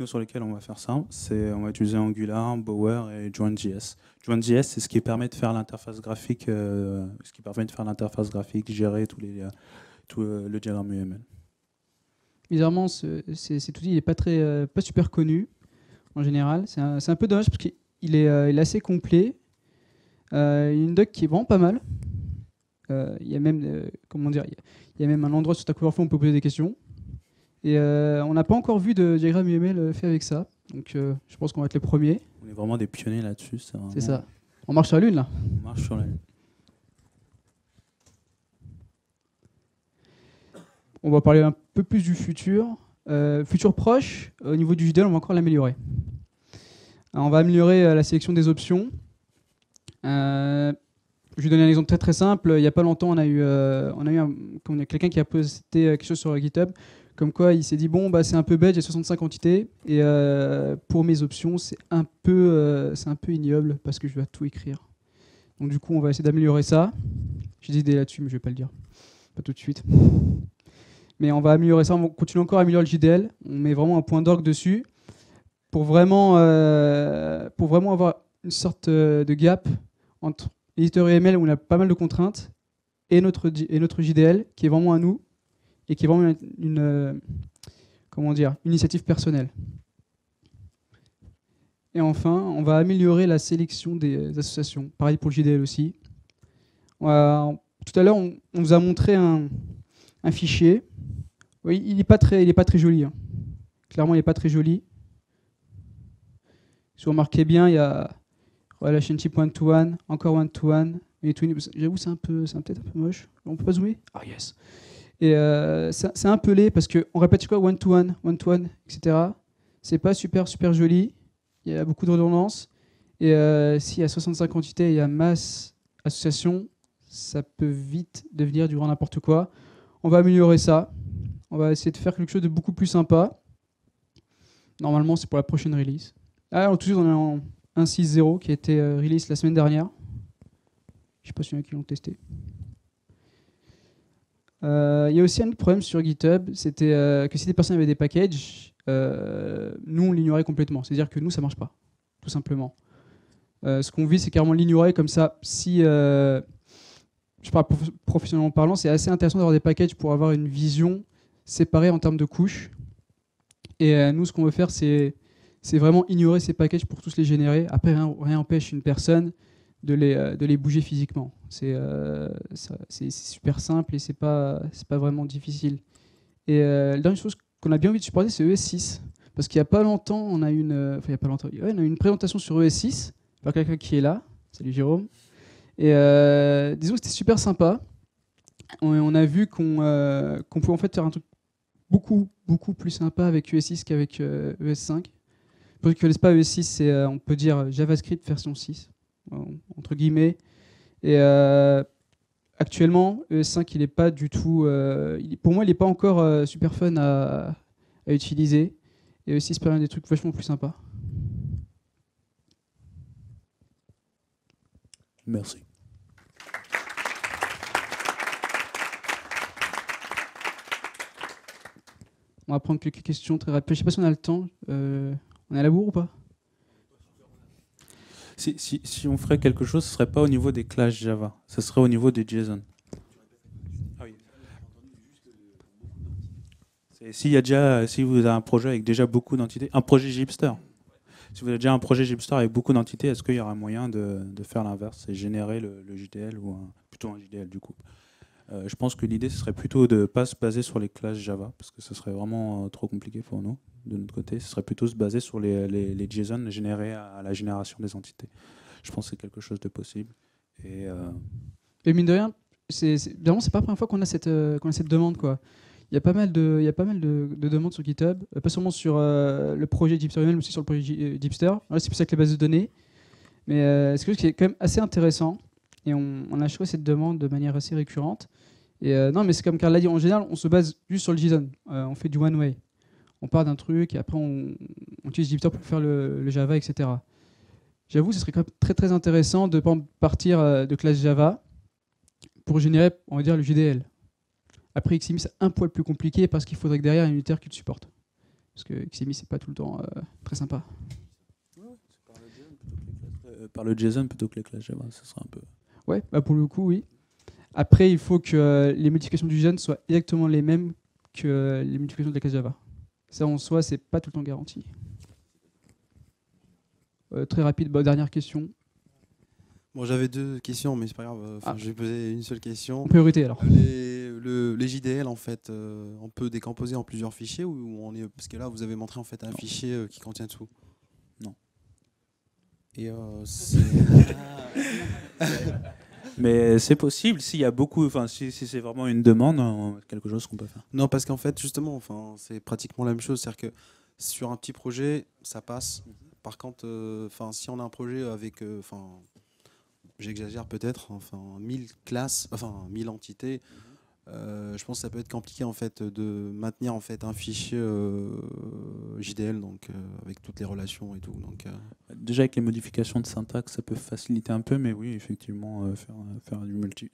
sur lesquels on va faire ça, on va utiliser Angular, Bower et Join.js. Join.js, c'est ce qui permet de faire l'interface graphique, gérer tout le diagramme UML. Bizarrement, cet outil n'est pas super connu en général. C'est un peu dommage parce qu'il est assez complet. Il y a une doc qui est vraiment pas mal. Il y a même il y a même un endroit sur Stack Overflow où on peut poser des questions. Et on n'a pas encore vu de diagramme UML fait avec ça. Donc je pense qu'on va être les premiers. On est vraiment des pionniers là-dessus. C'est ça. On marche sur la Lune, là. On marche sur la Lune. On va parler un peu plus du futur. Futur proche, au niveau du JDL, on va encore l'améliorer. On va améliorer la sélection des options. Je vais donner un exemple très très simple. Il n'y a pas longtemps, on a eu quelqu'un qui a posté quelque chose sur GitHub. Comme quoi, il s'est dit, bon, c'est un peu bête, j'ai 65 entités, et pour mes options, c'est un peu ignoble, parce que je dois tout écrire. Donc du coup, on va essayer d'améliorer ça. J'ai des idées là-dessus, mais je ne vais pas le dire. Pas tout de suite. Mais on va améliorer ça, on va continuer encore à améliorer le JDL. On met vraiment un point d'orgue dessus, pour vraiment avoir une sorte de gap entre l'éditeur UML, où on a pas mal de contraintes, et notre JDL, qui est vraiment à nous, et qui est vraiment une initiative personnelle. Et enfin, on va améliorer la sélection des associations. Pareil pour le JDL aussi. Tout à l'heure, on vous a montré un fichier. Oui, il n'est pas très joli. Hein. Clairement, il n'est pas très joli. Si vous remarquez bien, il y a relationship one-to-one, encore one-to-one. J'avoue, c'est peut-être un peu moche. On peut pas zoomer? Ah yes. Et c'est un peu laid parce qu'on répète quoi, one-to-one, etc. C'est pas super joli. Il y a beaucoup de redondance. Et s'il y a 65 entités et il y a masse association, ça peut vite devenir du grand n'importe quoi. On va améliorer ça. On va essayer de faire quelque chose de beaucoup plus sympa. Normalement, c'est pour la prochaine release. Tout de suite, on est en 1.6.0 qui a été release la semaine dernière. Je ne sais pas s'il y en a qui l'ont testé. Il y a aussi un autre problème sur GitHub, c'était que si des personnes avaient des packages, nous on l'ignorait complètement. C'est-à-dire que nous ça marche pas, tout simplement. Ce qu'on vit, c'est carrément l'ignorer, comme ça, si je parle professionnellement parlant, c'est assez intéressant d'avoir des packages pour avoir une vision séparée en termes de couches. Et nous, ce qu'on veut faire, c'est vraiment ignorer ces packages pour tous les générer. Après, rien n'empêche une personne de les bouger physiquement. C'est super simple et c'est pas vraiment difficile. Et la dernière chose qu'on a bien envie de supporter, c'est ES6. Parce qu'il n'y a pas longtemps, on a une présentation sur ES6 par quelqu'un qui est là. Salut Jérôme. Et disons que c'était super sympa. On a vu qu'on pouvait en fait faire un truc beaucoup plus sympa avec ES6 qu'avec ES5. Pour ceux qui ne connaissent pas ES6, c'est on peut dire JavaScript version 6 entre guillemets. Et actuellement, ES5 il n'est pas du tout. Pour moi, il n'est pas encore super fun à utiliser. Et ES6 permet des trucs vachement plus sympas. Merci. On va prendre quelques questions très rapides. Je ne sais pas si on a le temps. On est à la bourre ou pas? Si on ferait quelque chose, ce ne serait pas au niveau des classes Java, ce serait au niveau des JSON. Ah oui. Si vous avez un projet avec déjà beaucoup d'entités, un projet Gipster, si vous avez déjà un projet Gipster avec beaucoup d'entités, est-ce qu'il y aura moyen de faire l'inverse et générer le JDL ou plutôt un JDL du coup? Je pense que l'idée, ce serait plutôt de ne pas se baser sur les classes Java, parce que ce serait vraiment trop compliqué pour nous. De notre côté, ce serait plutôt se baser sur les JSON générés à la génération des entités. Je pense que c'est quelque chose de possible. Et mine de rien, vraiment, c'est pas la première fois qu'on a cette demande, quoi. Il y a pas mal de demandes sur GitHub, pas seulement sur le projet Gipster mais aussi sur le projet Gipster. Là, c'est plus avec les bases de données. Mais c'est quelque chose qui est quand même assez intéressant. Et on a choisi cette demande de manière assez récurrente. Et non, mais c'est comme Karl l'a dit, en général, on se base juste sur le JSON. On fait du one-way. On part d'un truc et après on utilise Jupyter pour faire le Java, etc. J'avoue, ce serait quand même très très intéressant de partir de classe Java pour générer, on va dire, le JDL. Après, XMI, c'est un poil plus compliqué parce qu'il faudrait que derrière, il y ait un unitaire qui le supporte. Parce que XMI, c'est pas tout le temps très sympa. Par le JSON plutôt que les classes Java, ça serait un peu... Ouais, bah pour le coup, oui. Après, il faut que les modifications du JSON soient exactement les mêmes que les modifications de la classe Java. Ça, en soi, c'est pas tout le temps garanti. Très rapide, dernière question. Bon, j'avais deux questions, mais c'est pas grave. Je vais poser une seule question. En priorité, alors. Les JDL, en fait, on peut décomposer en plusieurs fichiers ou on est... Parce que là, vous avez montré en fait un fichier qui contient tout. Non. Et Mais c'est possible s'il y a beaucoup, enfin si c'est vraiment une demande, quelque chose qu'on peut faire. Non, parce qu'en fait, justement, enfin, c'est pratiquement la même chose, c'est-à-dire que sur un petit projet, ça passe. Par contre, enfin, si on a un projet avec, enfin, j'exagère peut-être, enfin, 1000 classes, enfin 1000 entités, je pense que ça peut être compliqué en fait de maintenir en fait un fichier JDL, donc avec toutes les relations et tout. Donc déjà avec les modifications de syntaxe, ça peut faciliter un peu, mais oui, effectivement, faire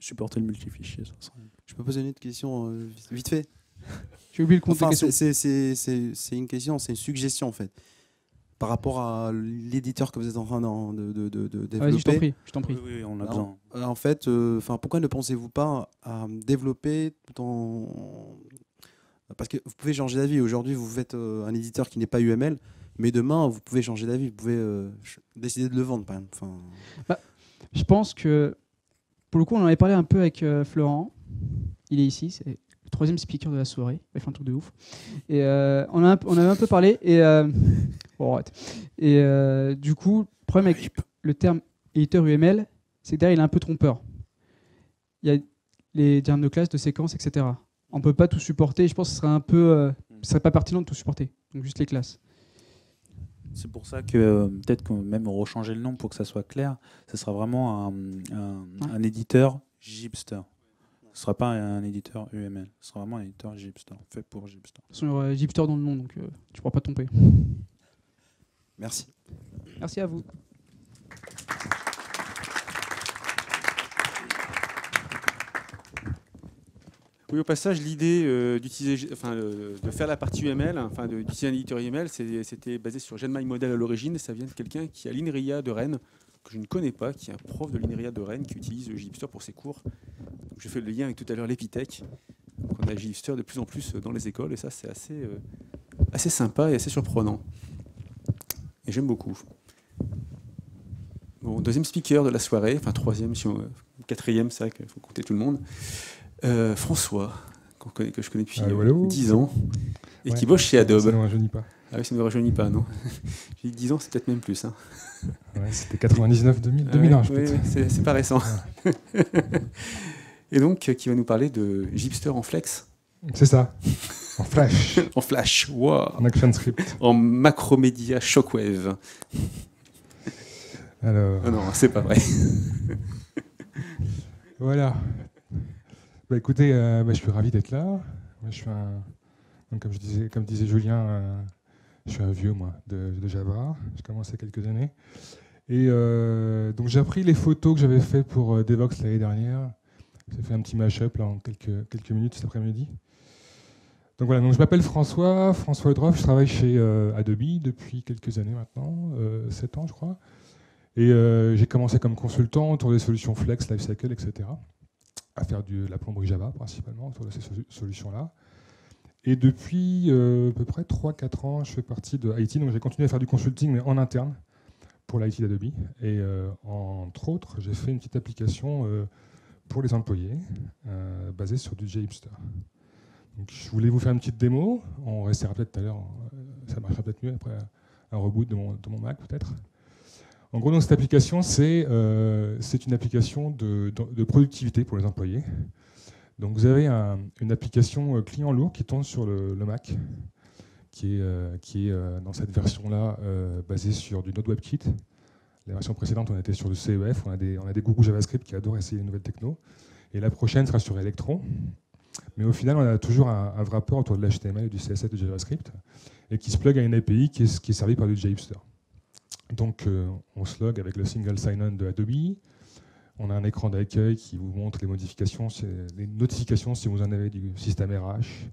supporter le multifichier, ça serait... Je peux poser une autre question vite fait. J'ai oublié le compte Enfin, de question. c'est une question, c'est une suggestion en fait. Par rapport à l'éditeur que vous êtes en train de développer. Vas-y, je t'en prie. Oui, on a besoin. En fait, pourquoi ne pensez-vous pas à développer tout en... Parce que vous pouvez changer d'avis. Aujourd'hui, vous faites un éditeur qui n'est pas UML, mais demain, vous pouvez changer d'avis. Vous pouvez décider de le vendre, par exemple. Je pense que, pour le coup, on en avait parlé un peu avec Florent. Il est ici, c'est le troisième speaker de la soirée. Il a fait un truc de ouf. Et on avait un peu parlé. Et, bon, arrête. Et du coup, le problème avec le terme éditeur UML, c'est que derrière, il est un peu trompeur. Il y a les diagrammes de classe, de séquences, etc. On ne peut pas tout supporter. Je pense que ce serait un peu, ce serait pas pertinent de tout supporter. Donc juste les classes. C'est pour ça que peut-être que même rechanger le nom pour que ça soit clair, ce sera vraiment un éditeur Gipster. Ce ne sera pas un éditeur UML. Ce sera vraiment un éditeur Gipster, fait pour Gipster. De toute façon, il y aura Gipster dans le nom, donc tu ne pourras pas te tromper. Merci. Merci à vous. Oui, au passage, l'idée d'utiliser, de faire la partie UML, d'utiliser un éditeur UML, c'était basé sur GenMyModel à l'origine. Ça vient de quelqu'un qui a l'INRIA de Rennes, que je ne connais pas, qui est un prof de l'INRIA de Rennes qui utilise JHipster pour ses cours. Donc, je fais le lien avec tout à l'heure l'Epitech. Donc, on a JHipster de plus en plus dans les écoles et ça c'est assez sympa et assez surprenant. Et j'aime beaucoup. Bon, deuxième speaker de la soirée, enfin troisième, quatrième, c'est vrai qu'il faut compter tout le monde. François, que je connais depuis allô 10 ans et Ouais, qui bosse chez Adobe. Ça ne rajeunit pas. Ah oui, ça ne me rajeunit pas, non. J'ai dit 10 ans, c'est peut-être même plus. Hein. Ouais, c'était 99, 2000, 2001, je oui, pense. c'est pas récent. Et donc, qui va nous parler de JHipster en flex. C'est ça. En flash. En flash, wow. En ActionScript. En Macromedia Shockwave. Alors, Oh non, c'est pas vrai. voilà. Bah, écoutez, je suis ravi d'être là. Moi, je suis donc, comme disait Julien, je suis un vieux, moi, de Java. J'ai commencé il y a quelques années. Et donc, j'ai appris les photos que j'avais faites pour Devox l'année dernière. J'ai fait un petit mash-up là, en quelques minutes cet après-midi. Donc voilà, donc je m'appelle François Eudroff, je travaille chez Adobe depuis quelques années maintenant, 7 ans je crois. Et j'ai commencé comme consultant autour des solutions Flex, Lifecycle, etc. À faire de la plomberie Java principalement autour de ces solutions-là. Et depuis à peu près 3-4 ans, je fais partie de IT, donc j'ai continué à faire du consulting mais en interne pour l'IT d'Adobe. Et entre autres, j'ai fait une petite application pour les employés basée sur du JHipster. Donc, je voulais vous faire une petite démo. On restera peut-être tout à l'heure, ça marchera peut-être mieux après un reboot de mon Mac peut-être. En gros, donc, cette application, c'est une application de productivité pour les employés. Donc vous avez une application client lourd qui tourne sur le Mac, qui est dans cette version-là basée sur du Node WebKit. La version précédente, on était sur du CEF, on a des gourous JavaScript qui adorent essayer les nouvelles techno. Et la prochaine sera sur Electron. Mais au final, on a toujours un wrapper autour de l'HTML et du CSS de JavaScript et qui se plug à une API qui est servie par du JHipster. Donc, on se log avec le single sign-on de Adobe. On a un écran d'accueil qui vous montre les modifications, les notifications si vous en avez du système RH,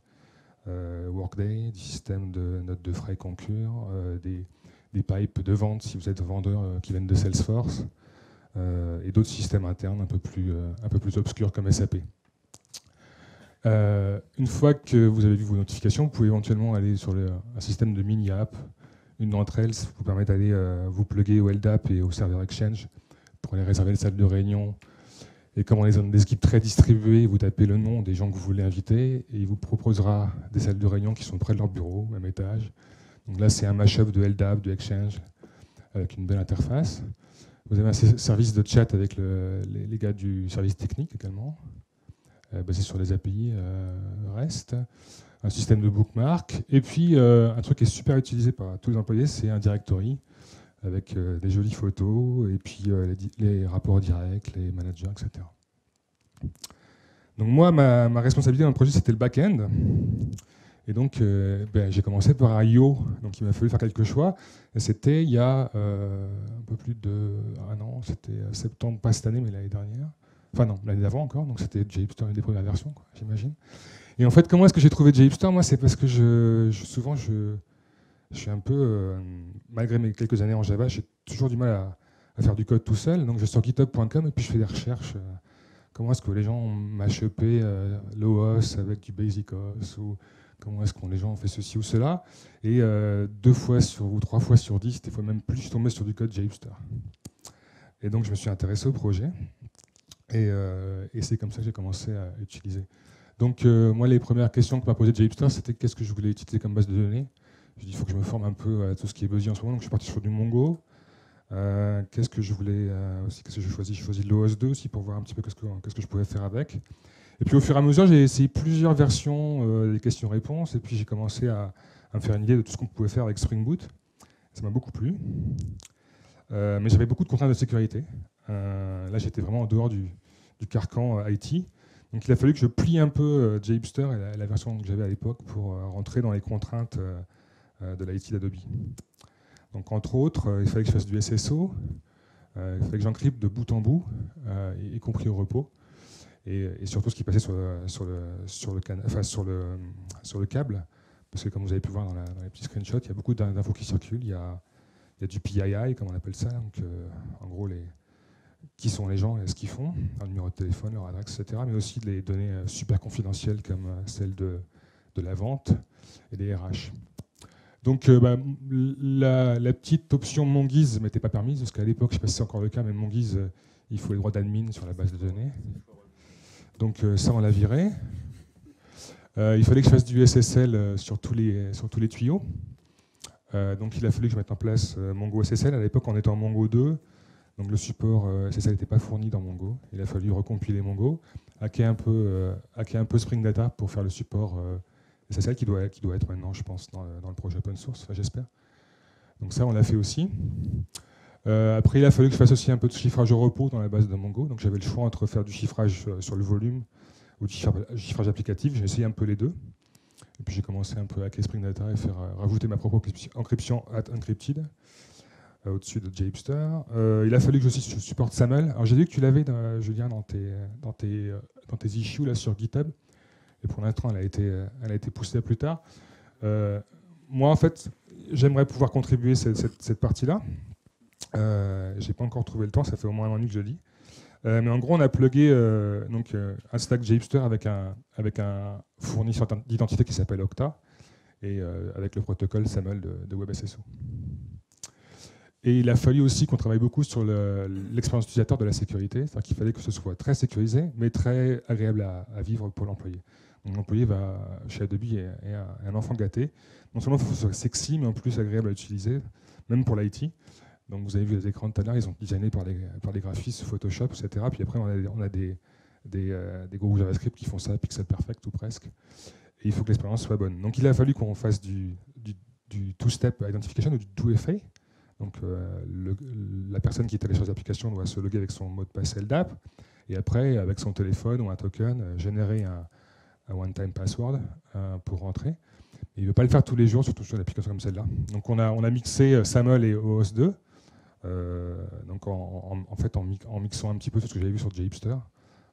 Workday, du système de notes de frais concur, des pipes de vente si vous êtes vendeur qui viennent de Salesforce, et d'autres systèmes internes un peu plus obscurs comme SAP. Une fois que vous avez vu vos notifications, vous pouvez éventuellement aller sur un système de mini-app. Une d'entre elles vous permet d'aller vous plugger au LDAP et au serveur Exchange pour aller réserver les salles de réunion. Et comme on est dans des équipes très distribuées, vous tapez le nom des gens que vous voulez inviter et il vous proposera des salles de réunion qui sont près de leur bureau, même étage. Donc là, c'est un mashup de LDAP, de Exchange, avec une belle interface. Vous avez un service de chat avec les gars du service technique également, basé sur les API REST, un système de bookmark, et puis un truc qui est super utilisé par tous les employés, c'est un directory avec des jolies photos, et puis les rapports directs, les managers, etc. Donc moi, ma responsabilité dans le projet, c'était le back-end. Et donc, j'ai commencé par IO, donc il m'a fallu faire quelques choix. Et c'était il y a un peu plus d'un an, c'était septembre, pas cette année, mais l'année dernière. Enfin non, l'année d'avant encore, donc c'était JHipster, une des premières versions, j'imagine. Et en fait, comment est-ce que j'ai trouvé JHipster? Moi, c'est parce que souvent, je suis un peu, malgré mes quelques années en Java, j'ai toujours du mal à faire du code tout seul. Donc je suis sur github.com et puis je fais des recherches. Comment est-ce que les gens ont mashupé l'OS avec du BasicOS, ou comment est-ce que les gens ont fait ceci ou cela. Et 2 fois ou 3 fois sur 10, des fois même plus, je suis tombé sur du code JHipster. Et donc je me suis intéressé au projet. Et c'est comme ça que j'ai commencé à utiliser. Donc moi, les premières questions que m'a posées JHipster, c'était qu'est-ce que je voulais utiliser comme base de données. Je dis il faut que je me forme un peu à tout ce qui est busy en ce moment, donc je suis parti sur du Mongo. Qu'est-ce que je voulais aussi, qu'est-ce que j'ai choisi? J'ai choisi l'OS 2 aussi pour voir un petit peu qu'est-ce que je pouvais faire avec. Et puis au fur et à mesure, j'ai essayé plusieurs versions des questions-réponses, et puis j'ai commencé à me faire une idée de tout ce qu'on pouvait faire avec Spring Boot. Ça m'a beaucoup plu. Mais j'avais beaucoup de contraintes de sécurité. Là, j'étais vraiment en dehors du carcan IT. Donc il a fallu que je plie un peu JHipster et la version que j'avais à l'époque pour rentrer dans les contraintes de l'IT d'Adobe. Donc entre autres, il fallait que je fasse du SSO, il fallait que j'encrypte de bout en bout, y compris au repos, et surtout ce qui passait sur le câble, parce que comme vous avez pu voir dans les petits screenshots, il y a beaucoup d'infos qui circulent, il y a y a du PII, comme on appelle ça. Donc, en gros, qui sont les gens et ce qu'ils font, leur numéro de téléphone, leur adresse, etc. Mais aussi des données super confidentielles comme celles de la vente et des RH. Donc la petite option Mongoose n'était pas permise, parce qu'à l'époque, je ne sais pas si c'est encore le cas, mais Mongoose, il faut les droits d'admin sur la base de données. Donc ça, on l'a viré. Il fallait que je fasse du SSL sur tous les tuyaux. Donc il a fallu que je mette en place Mongo SSL. À l'époque, on était en Mongo 2. Donc le support SSL n'était pas fourni dans Mongo. Il a fallu recompiler Mongo, hacker un peu Spring Data pour faire le support SSL qui doit être maintenant, je pense, dans le projet open source, enfin, j'espère. Donc ça, on l'a fait aussi. Après, il a fallu que je fasse aussi un peu de chiffrage au repos dans la base de Mongo. Donc j'avais le choix entre faire du chiffrage sur le volume ou du chiffrage applicatif. J'ai essayé un peu les deux. Et puis j'ai commencé un peu à hacker Spring Data et faire rajouter ma propre encryption @encrypted au-dessus de JHipster. Il a fallu que je supporte SAML. Alors j'ai vu que tu l'avais, Julien, dans tes issues là, sur GitHub. Et pour l'instant, elle a été poussée à plus tard. Moi, en fait, j'aimerais pouvoir contribuer cette partie-là. Je n'ai pas encore trouvé le temps, ça fait au moins 1 an et demi que je le dis. Mais en gros, on a plugué un stack JHipster avec un fournisseur d'identité qui s'appelle Okta et avec le protocole SAML de WebSSO. Et il a fallu aussi qu'on travaille beaucoup sur l'expérience utilisateur de la sécurité, c'est-à-dire qu'il fallait que ce soit très sécurisé, mais très agréable à vivre pour l'employé. Donc l'employé va chez Adobe et un enfant gâté. Non seulement il faut que ce soit sexy, mais en plus agréable à utiliser, même pour l'IT. Donc vous avez vu les écrans de tout à l'heure, ils sont designés par les graphistes, Photoshop, etc. Puis après, on a des groupes JavaScript qui font ça, pixel perfect ou presque. Et il faut que l'expérience soit bonne. Donc il a fallu qu'on fasse du two-step identification ou du 2FA. Donc la personne qui télécharge l'application doit se loguer avec son mot de passe LDAP. Et après, avec son téléphone ou un token, générer un one-time password pour rentrer. Et il ne veut pas le faire tous les jours, surtout sur une application comme celle-là. Donc on a mixé SAML et OAuth 2. Donc en fait, en mixant un petit peu tout ce que j'avais vu sur JHipster,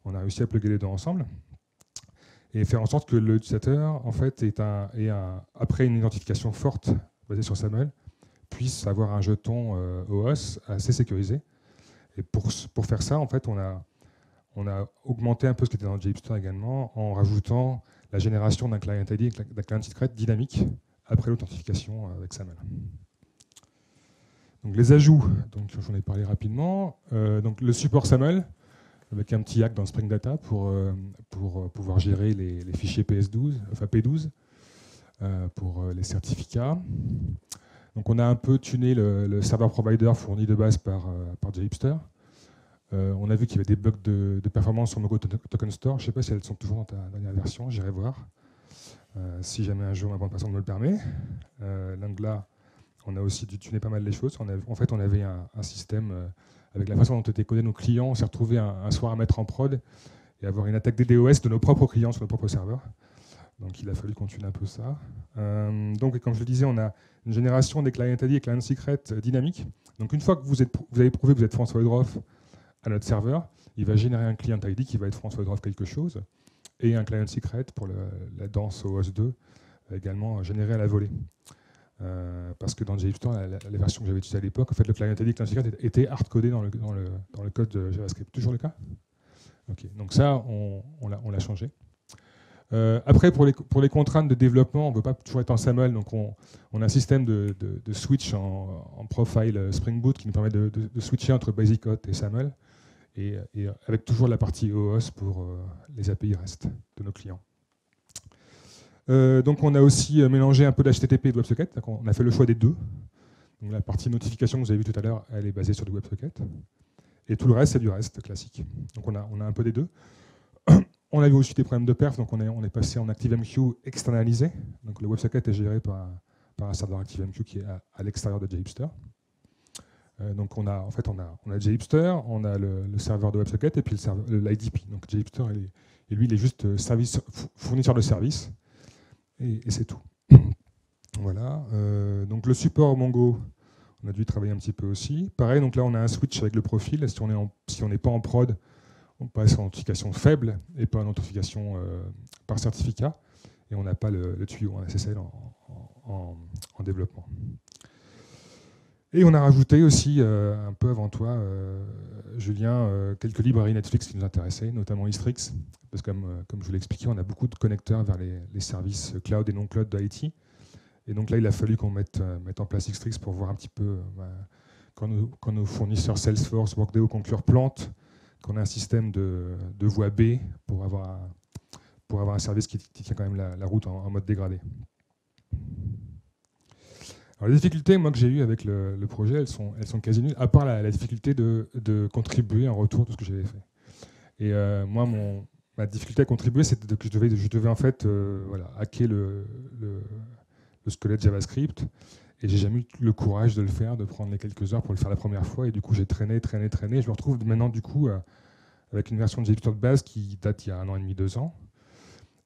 on a réussi à plugger les deux ensemble et faire en sorte que l'utilisateur, en fait, après une identification forte basée sur SAML, puisse avoir un jeton OAuth assez sécurisé. Et pour faire ça, en fait, on a augmenté un peu ce qui était dans JHipster également en rajoutant la génération d'un client ID et d'un client secret dynamique après l'authentification avec SAML. Donc les ajouts, donc j'en ai parlé rapidement. Donc le support SAML avec un petit hack dans Spring Data pour pouvoir gérer les fichiers P12 pour les certificats. Donc on a un peu tuné le serveur provider fourni de base par JHipster. On a vu qu'il y avait des bugs de performance sur Mongo Token Store. Je ne sais pas si elles sont toujours dans ta dernière version, j'irai voir. Si jamais un jour ma bande passante me le permet. Donc là, on a aussi dû tuner pas mal les choses. En fait, on avait un système, avec la façon dont étaient codés nos clients, on s'est retrouvé un soir à mettre en prod et avoir une attaque DDoS de nos propres clients sur nos propres serveurs. Donc il a fallu qu'on tune un peu ça. Donc comme je le disais, on a une génération des client ID et client secret dynamiques. Donc une fois que vous avez prouvé que vous êtes François Eudroff à notre serveur, il va générer un client ID qui va être François Eudroff quelque chose et un client secret pour la danse OAuth 2 également généré à la volée. Parce que dans JHipster, la version que j'avais utilisée à l'époque, en fait, le client ID et le client secret était hard-codé dans le code de JavaScript. Toujours le cas ? Ok. Donc ça, on l'a changé. Après, pour les contraintes de développement, on ne veut pas toujours être en SAML, donc on a un système de switch en profile Spring Boot qui nous permet de switcher entre Basic Hot et SAML, et avec toujours la partie OAuth pour les API REST de nos clients. Donc on a aussi mélangé un peu d'HTTP et de WebSocket, on a fait le choix des deux. Donc la partie notification que vous avez vue tout à l'heure, elle est basée sur du WebSocket, et tout le reste, c'est du REST classique. Donc on a un peu des deux. On a eu aussi des problèmes de perf, donc on est passé en ActiveMQ externalisé. Donc le WebSocket est géré par un serveur ActiveMQ qui est à l'extérieur de JHipster. Donc on a JHipster, on a le serveur de WebSocket et puis l'IDP. Donc JHipster, lui, il est juste fournisseur de service et c'est tout. Voilà. Donc le support Mongo, on a dû travailler un petit peu aussi. Pareil, donc là on a un switch avec le profil. Si on n'est pas en prod, on passe en authentification faible et pas en authentification par certificat. Et on n'a pas le tuyau en SSL en développement. Et on a rajouté aussi, un peu avant toi, Julien, quelques librairies Netflix qui nous intéressaient, notamment Istrix, parce que comme je vous l'ai expliqué, on a beaucoup de connecteurs vers les services cloud et non cloud de IT. Et donc là, il a fallu qu'on mette en place Istrix pour voir un petit peu, quand nos fournisseurs Salesforce, Workday ou Concur plantent, qu'on a un système de voie B pour avoir un service qui tient quand même la route en mode dégradé. Alors, les difficultés moi, que j'ai eues avec le projet, elles sont quasi nulles, à part la difficulté de contribuer en retour de ce que j'avais fait. Et moi, ma difficulté à contribuer, c'était que je devais en fait hacker le squelette JavaScript, et j'ai jamais eu le courage de le faire, de prendre les quelques heures pour le faire la première fois, et du coup j'ai traîné. Je me retrouve maintenant du coup avec une version de JavaScript de base qui date il y a 1 an et demi, 2 ans,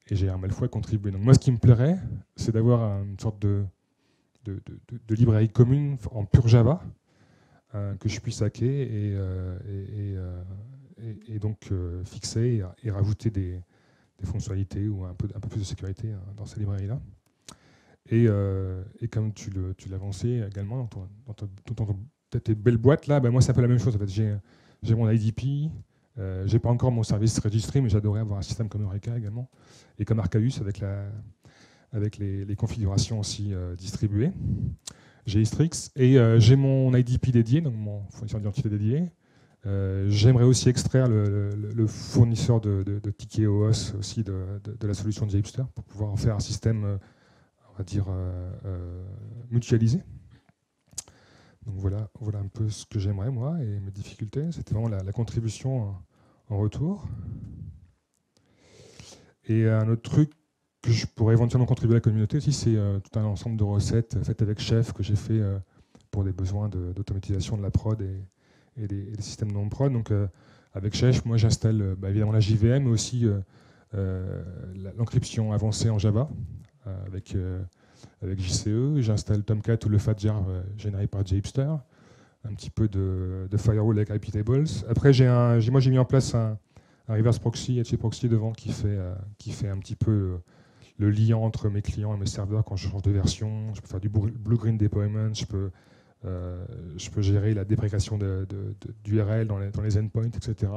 et j'ai un mal fou à contribuer. Donc moi, ce qui me plairait, c'est d'avoir une sorte de librairie commune en pure Java que je puisse hacker et donc fixer et rajouter des fonctionnalités ou un peu plus de sécurité dans ces librairies-là. Et comme tu l'as avancé également dans tes belles boîtes là, moi c'est un peu la même chose. En fait, j'ai mon IDP, j'ai pas encore mon service registry, mais j'adorerais avoir un système comme Eureka également et comme Archaeus avec les configurations aussi distribuées. J'ai Istrix et j'ai mon IDP dédié, donc mon fournisseur d'identité dédié. J'aimerais aussi extraire le fournisseur de tickets OAuth aussi de la solution de Jupyter pour pouvoir en faire un système, on va dire, mutualisé. Donc voilà un peu ce que j'aimerais moi et mes difficultés. C'était vraiment la contribution en retour. Et un autre truc que je pourrais éventuellement contribuer à la communauté aussi, c'est tout un ensemble de recettes faites avec Chef que j'ai fait pour des besoins d'automatisation de la prod et des systèmes non prod. Donc avec Chef, moi j'installe évidemment la JVM, mais aussi l'encryption avancée en Java avec JCE. J'installe Tomcat ou le FATJAR généré par Jupyter, un petit peu de firewall avec iptables. Après j'ai mis en place un reverse proxy, HAProxy devant qui fait un petit peu le lien entre mes clients et mes serveurs quand je change de version. Je peux faire du blue-green deployment, je peux gérer la déprécation d'URL dans les endpoints, etc.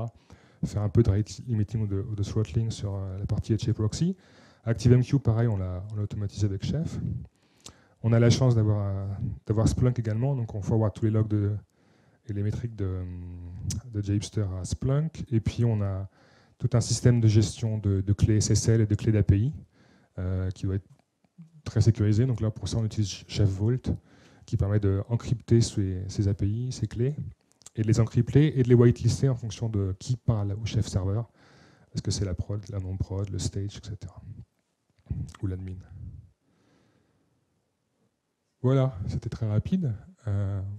Faire un peu de rate limiting ou de throttling sur la partie HAProxy. ActiveMQ, pareil, on l'a automatisé avec Chef. On a la chance d'avoir Splunk également, donc on forward tous les logs et les métriques de Jupyter à Splunk. Et puis on a tout un système de gestion de clés SSL et de clés d'API qui doit être très sécurisé. Donc là, pour ça, on utilise Chef Vault qui permet d'encrypter ces API, ces clés, et de les encrypter et de les whitelister en fonction de qui parle au chef serveur. Est-ce que c'est la prod, la non-prod, le stage, etc. Ou l'admin. Voilà, c'était très rapide.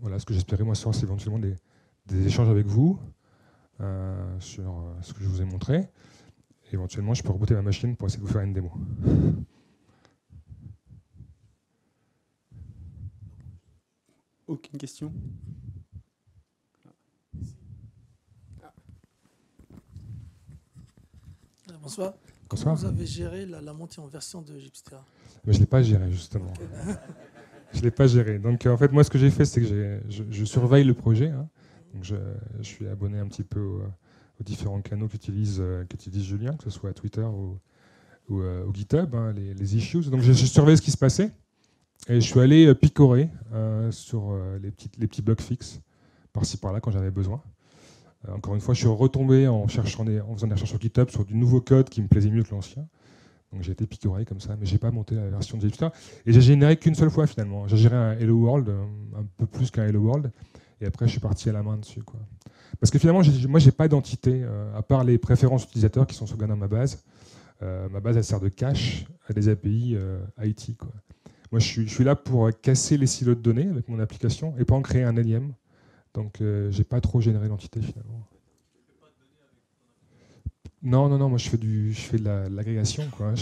Voilà ce que j'espérais moi ce soir, c'est éventuellement des échanges avec vous sur ce que je vous ai montré. Et éventuellement, je peux rebooter ma machine pour essayer de vous faire une démo. Aucune question? Bonsoir. Bonsoir. Comment vous avez géré la montée en version de Jupyter? Mais je ne l'ai pas géré, justement. Je ne l'ai pas géré. Donc, en fait, moi, ce que j'ai fait, c'est que je surveille le projet. Hein. Donc, je suis abonné un petit peu aux différents canaux qu'utilise Julien, que ce soit Twitter ou GitHub, hein, les issues. Donc, je surveille ce qui se passait. Et je suis allé picorer sur les petits bugs fixes, par-ci, par-là, quand j'avais besoin. Encore une fois, je suis retombé en faisant des recherches sur GitHub sur du nouveau code qui me plaisait mieux que l'ancien. Donc j'ai été picoré comme ça, mais j'ai pas monté la version de Jupyter. Et j'ai généré qu'une seule fois finalement. J'ai géré un Hello World, un peu plus qu'un Hello World, et après je suis parti à la main dessus, quoi. Parce que finalement, moi j'ai pas d'entité, à part les préférences utilisateurs qui sont sauvegardées dans ma base. Ma base elle sert de cache à des API IT, quoi. Moi je suis là pour casser les silos de données avec mon application et pas en créer un énième. Donc j'ai pas trop généré d'entité finalement. Non, moi je fais de l'agrégation, quoi.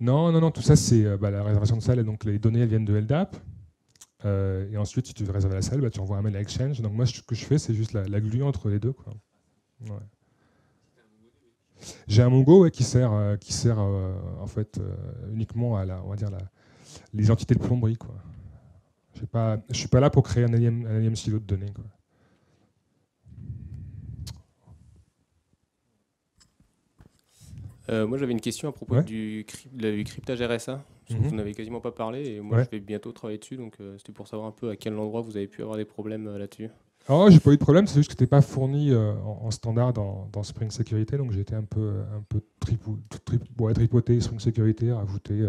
Non, tout ça c'est la réservation de salle, et donc les données elles viennent de LDAP. Et ensuite, si tu veux réserver la salle, tu envoies un mail à Exchange. Donc moi ce que je fais, c'est juste la glue entre les deux, quoi. Ouais. J'ai un Mongo qui sert en fait uniquement à on va dire les entités de plomberie, quoi. Je suis pas là pour créer un énième silo de données, quoi. Moi, j'avais une question à propos Ouais. du cryptage RSA, parce que Mhm. vous n'avez quasiment pas parlé, et moi, Ouais. je vais bientôt travailler dessus, donc c'était pour savoir un peu à quel endroit vous avez pu avoir des problèmes là-dessus. Alors, j'ai pas eu de problème, c'est juste que c'était pas fourni en standard dans Spring Sécurité, donc j'ai été un peu tripoté Spring Sécurité, rajouter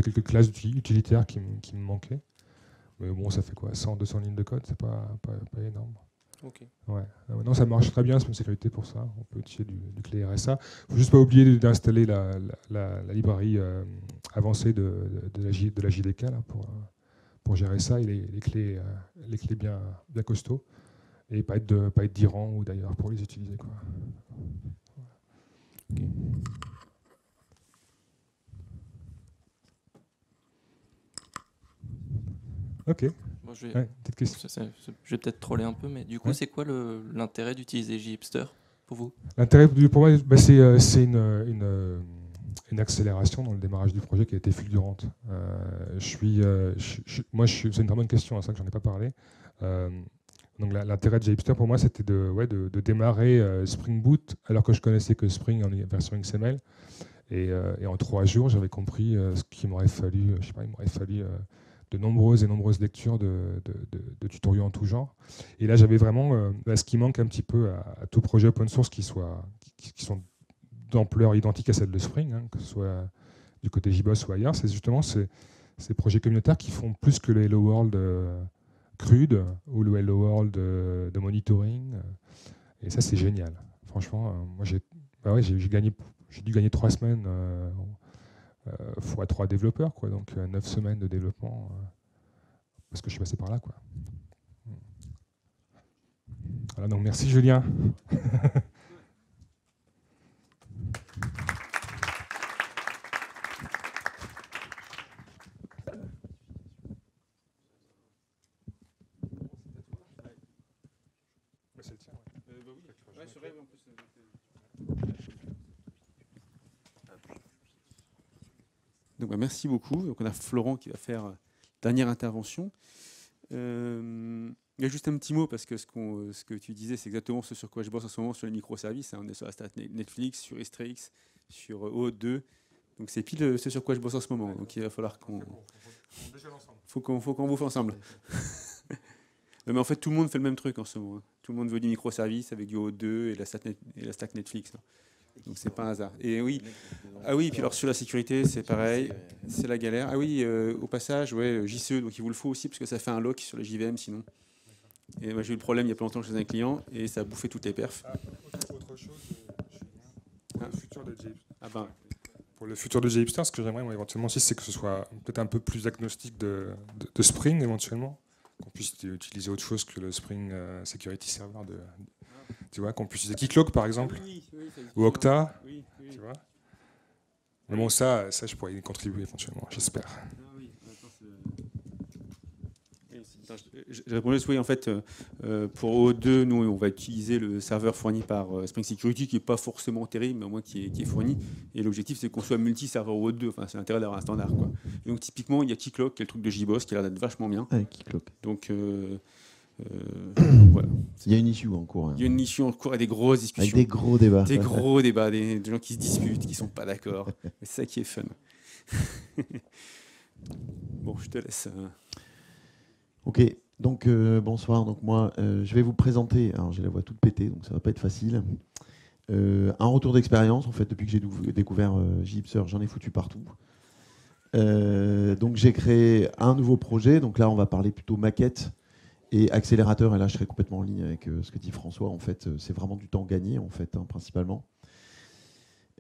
quelques classes utilitaires qui me manquaient. Mais bon, ça fait quoi, 100, 200 lignes de code, c'est pas énorme. Ok. Ouais. Non, ça marche très bien, Spring Sécurité pour ça. On peut utiliser du clé RSA. Il faut juste pas oublier d'installer la librairie avancée de la JDK là, pour gérer ça et les clés bien costauds. Et pas être d'Iran ou d'ailleurs pour les utiliser, quoi. Ok. Bon, Petite question. je vais peut-être troller un peu, mais du coup, Ouais. c'est quoi l'intérêt d'utiliser JHipster pour vous? L'intérêt pour moi, c'est une accélération dans le démarrage du projet qui a été fulgurante. C'est une très bonne question, c'est ça que j'en ai pas parlé. Donc l'intérêt de JHipster pour moi, c'était de démarrer Spring Boot alors que je connaissais que Spring en version XML. Et en 3 jours, j'avais compris ce qu'il m'aurait fallu. Je sais pas, il m'aurait fallu de nombreuses lectures de tutoriaux en tout genre. Et là, j'avais vraiment ce qui manque un petit peu à tout projet open source qui sont d'ampleur identique à celle de Spring, hein, que ce soit du côté JBoss ou ailleurs, c'est justement ces projets communautaires qui font plus que le Hello World crude ou le Hello World de monitoring. Et ça, c'est génial. Franchement, moi, j'ai dû gagner 3 semaines fois 3 développeurs, quoi, donc 9 semaines de développement, parce que je suis passé par là, quoi. Voilà, donc merci Julien. Donc, merci beaucoup. Donc, on a Florent qui va faire dernière intervention. Il y a juste un petit mot, parce que ce que tu disais, c'est exactement ce sur quoi je bosse en ce moment sur les microservices. On est sur la stack Netflix, sur Hystrix, sur O2. Donc c'est pile ce sur quoi je bosse en ce moment. Donc il va falloir qu'on bouffe ensemble. Mais en fait, tout le monde fait le même truc en ce moment. Tout le monde veut du microservice avec du O2 et la stack Netflix. Donc c'est pas un hasard. Et oui, puis alors sur la sécurité, c'est pareil, c'est la galère. Ah oui, au passage, JCE, donc il vous le faut aussi parce que ça fait un lock sur les JVM sinon. Et moi j'ai eu le problème il y a pas longtemps chez un client et ça a bouffé toutes les perfs. Autre chose, pour le futur de JHipster. Pour le futur de JHipster, ce que j'aimerais moi, éventuellement aussi, c'est que ce soit peut-être un peu plus agnostique de Spring éventuellement, qu'on puisse utiliser autre chose que le Spring Security Server tu vois, qu'on puisse utiliser Keycloak par exemple, ou Okta, tu vois. Mais bon, ça je pourrais y contribuer éventuellement, j'espère. Je répondais, oui, en fait, pour O2, nous, on va utiliser le serveur fourni par Spring Security, qui n'est pas forcément terrible, mais au moins qui est fourni. Et l'objectif, c'est qu'on soit multi-serveur O2. Enfin, c'est l'intérêt d'avoir un standard, quoi. Et donc, typiquement, il y a Keycloak, qui est le truc de JBoss, qui a l'air d'être vachement bien. Keycloak. Donc, voilà. Il y a une issue en cours. Hein. Il y a une issue en cours et des grosses discussions. Avec des gros débats. Des gros débats, des gens qui se disputent, qui ne sont pas d'accord. C'est ça qui est fun. Bon, je te laisse. Ok, donc bonsoir. Donc moi, je vais vous présenter. Alors j'ai la voix toute pétée, donc ça va pas être facile. Un retour d'expérience. En fait, depuis que j'ai découvert JHipster, j'en ai foutu partout. Donc j'ai créé un nouveau projet. Donc là, on va parler plutôt maquette et accélérateur. Et là, je serai complètement en ligne avec ce que dit François. En fait, c'est vraiment du temps gagné, en fait, hein, principalement.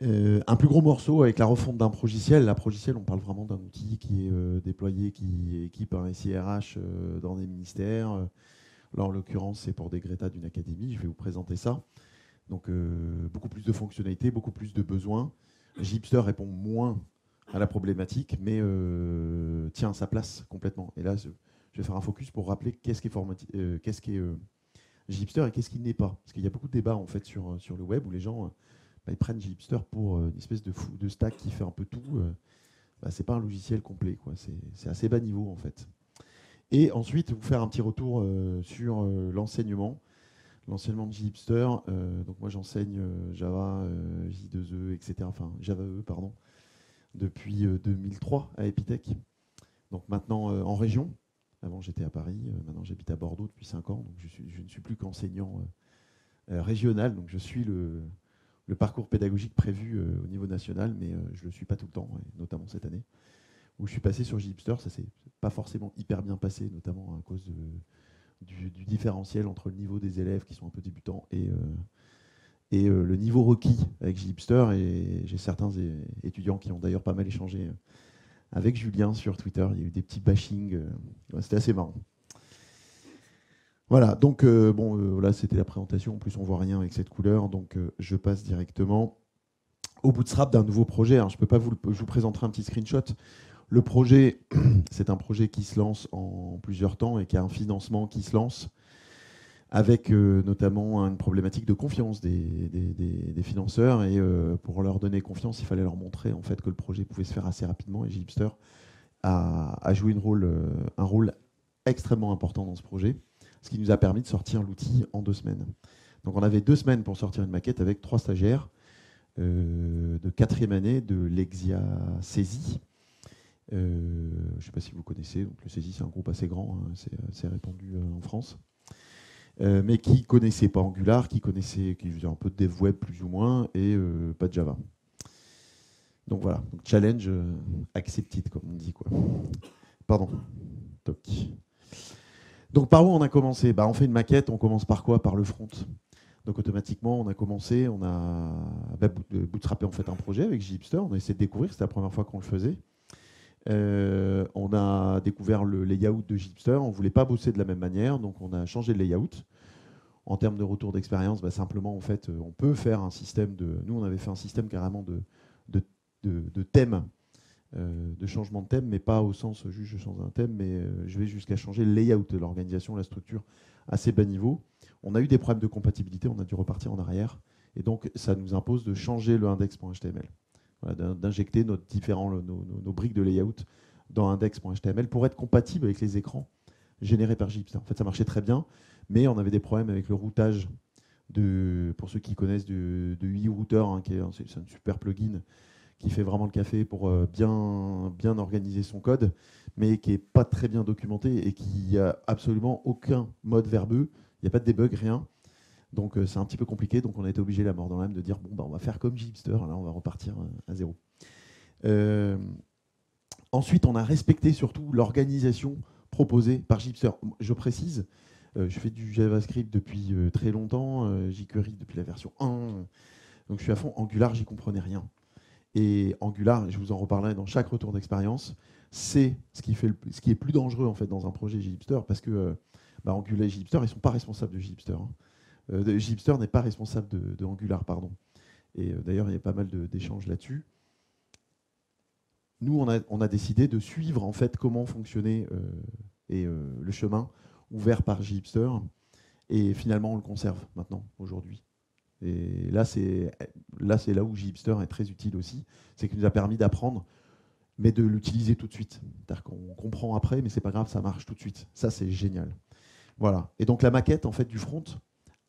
Un plus gros morceau avec la refonte d'un progiciel. La progiciel, on parle vraiment d'un outil qui est déployé, qui équipe un SIRH dans des ministères. Là, en l'occurrence, c'est pour des Greta d'une académie. Je vais vous présenter ça. Donc, beaucoup plus de fonctionnalités, beaucoup plus de besoins. JHipster répond moins à la problématique, mais tient sa place complètement. Et là, je vais faire un focus pour rappeler qu'est-ce qu'est JHipster et qu'est-ce qui n'est pas. Parce qu'il y a beaucoup de débats en fait, sur le web où les gens... ils prennent JHipster pour une espèce de stack qui fait un peu tout. C'est pas un logiciel complet, quoi. C'est assez bas niveau en fait. Et ensuite, vous faire un petit retour sur l'enseignement de JHipster. Donc moi, j'enseigne Java, J2E, etc. Enfin, Java E, pardon, depuis 2003 à Epitech. Donc maintenant en région. Avant, j'étais à Paris. Maintenant, j'habite à Bordeaux depuis 5 ans. Donc je ne suis plus qu'enseignant régional. Donc je suis le parcours pédagogique prévu au niveau national, mais je ne le suis pas tout le temps, et notamment cette année, où je suis passé sur JHipster. Ça s'est pas forcément hyper bien passé, notamment à cause du différentiel entre le niveau des élèves qui sont un peu débutants et le niveau requis avec JHipster. Et j'ai certains étudiants qui ont d'ailleurs pas mal échangé avec Julien sur Twitter. Il y a eu des petits bashings. C'était assez marrant. Voilà, donc là c'était la présentation. En plus, on voit rien avec cette couleur, donc je passe directement au bootstrap d'un nouveau projet. Alors, je vous présenterai un petit screenshot. Le projet, c'est un projet qui se lance en plusieurs temps et qui a un financement qui se lance avec notamment une problématique de confiance des financeurs. Et pour leur donner confiance, il fallait leur montrer en fait que le projet pouvait se faire assez rapidement. Et JHipster a joué un rôle extrêmement important dans ce projet, ce qui nous a permis de sortir l'outil en 2 semaines. Donc on avait 2 semaines pour sortir une maquette avec 3 stagiaires de 4e année de l'Exia CESI. Je ne sais pas si vous connaissez, donc le CESI c'est un groupe assez grand, hein, c'est répandu en France, mais qui ne connaissait pas Angular, qui faisait un peu de dev web plus ou moins, et pas de Java. Donc voilà, donc challenge accepted, comme on dit, quoi. Pardon. Toc. Donc par où on a commencé ? On fait une maquette, on commence par quoi ? Par le front. Donc automatiquement, on a bootstrappé en fait un projet avec JHipster, on a essayé de découvrir, c'était la première fois qu'on le faisait. On a découvert le layout de JHipster, on ne voulait pas bosser de la même manière, donc on a changé le layout. En termes de retour d'expérience, simplement, en fait, on peut faire un système de... Nous, on avait fait un système carrément de thème, de changement de thème, mais pas au sens juste je change un thème, mais je vais jusqu'à changer le layout de l'organisation, la structure, à assez bas niveau. On a eu des problèmes de compatibilité, on a dû repartir en arrière, et donc ça nous impose de changer le index.html. Voilà, d'injecter nos briques de layout dans index.html pour être compatible avec les écrans générés par JHipster. En fait, ça marchait très bien, mais on avait des problèmes avec le routage pour ceux qui connaissent de UI Router, hein, c'est un super plugin qui fait vraiment le café pour bien organiser son code, mais qui n'est pas très bien documenté et qui n'a absolument aucun mode verbeux. Il n'y a pas de debug, rien. Donc c'est un petit peu compliqué, donc on a été obligé, la mort dans l'âme, de dire on va faire comme JHipster, là on va repartir à zéro. Ensuite, on a respecté surtout l'organisation proposée par JHipster. Je précise, je fais du JavaScript depuis très longtemps, jQuery depuis la version 1, donc je suis à fond. Angular, j'y comprenais rien. Et Angular, je vous en reparlerai dans chaque retour d'expérience, c'est ce qui est plus dangereux en fait dans un projet JHipster, parce que Angular et JHipster, ils ne sont pas responsables de JHipster. JHipster n'est pas responsable de Angular, pardon. Et d'ailleurs, il y a pas mal d'échanges là-dessus. Nous, on a décidé de suivre en fait comment fonctionnait le chemin ouvert par JHipster, et finalement, on le conserve maintenant, aujourd'hui. Et là, c'est là où JHipster est très utile aussi, c'est qu'il nous a permis d'apprendre, mais de l'utiliser tout de suite. C'est-à-dire qu'on comprend après, mais c'est pas grave, ça marche tout de suite. Ça, c'est génial. Voilà. Et donc la maquette en fait du front,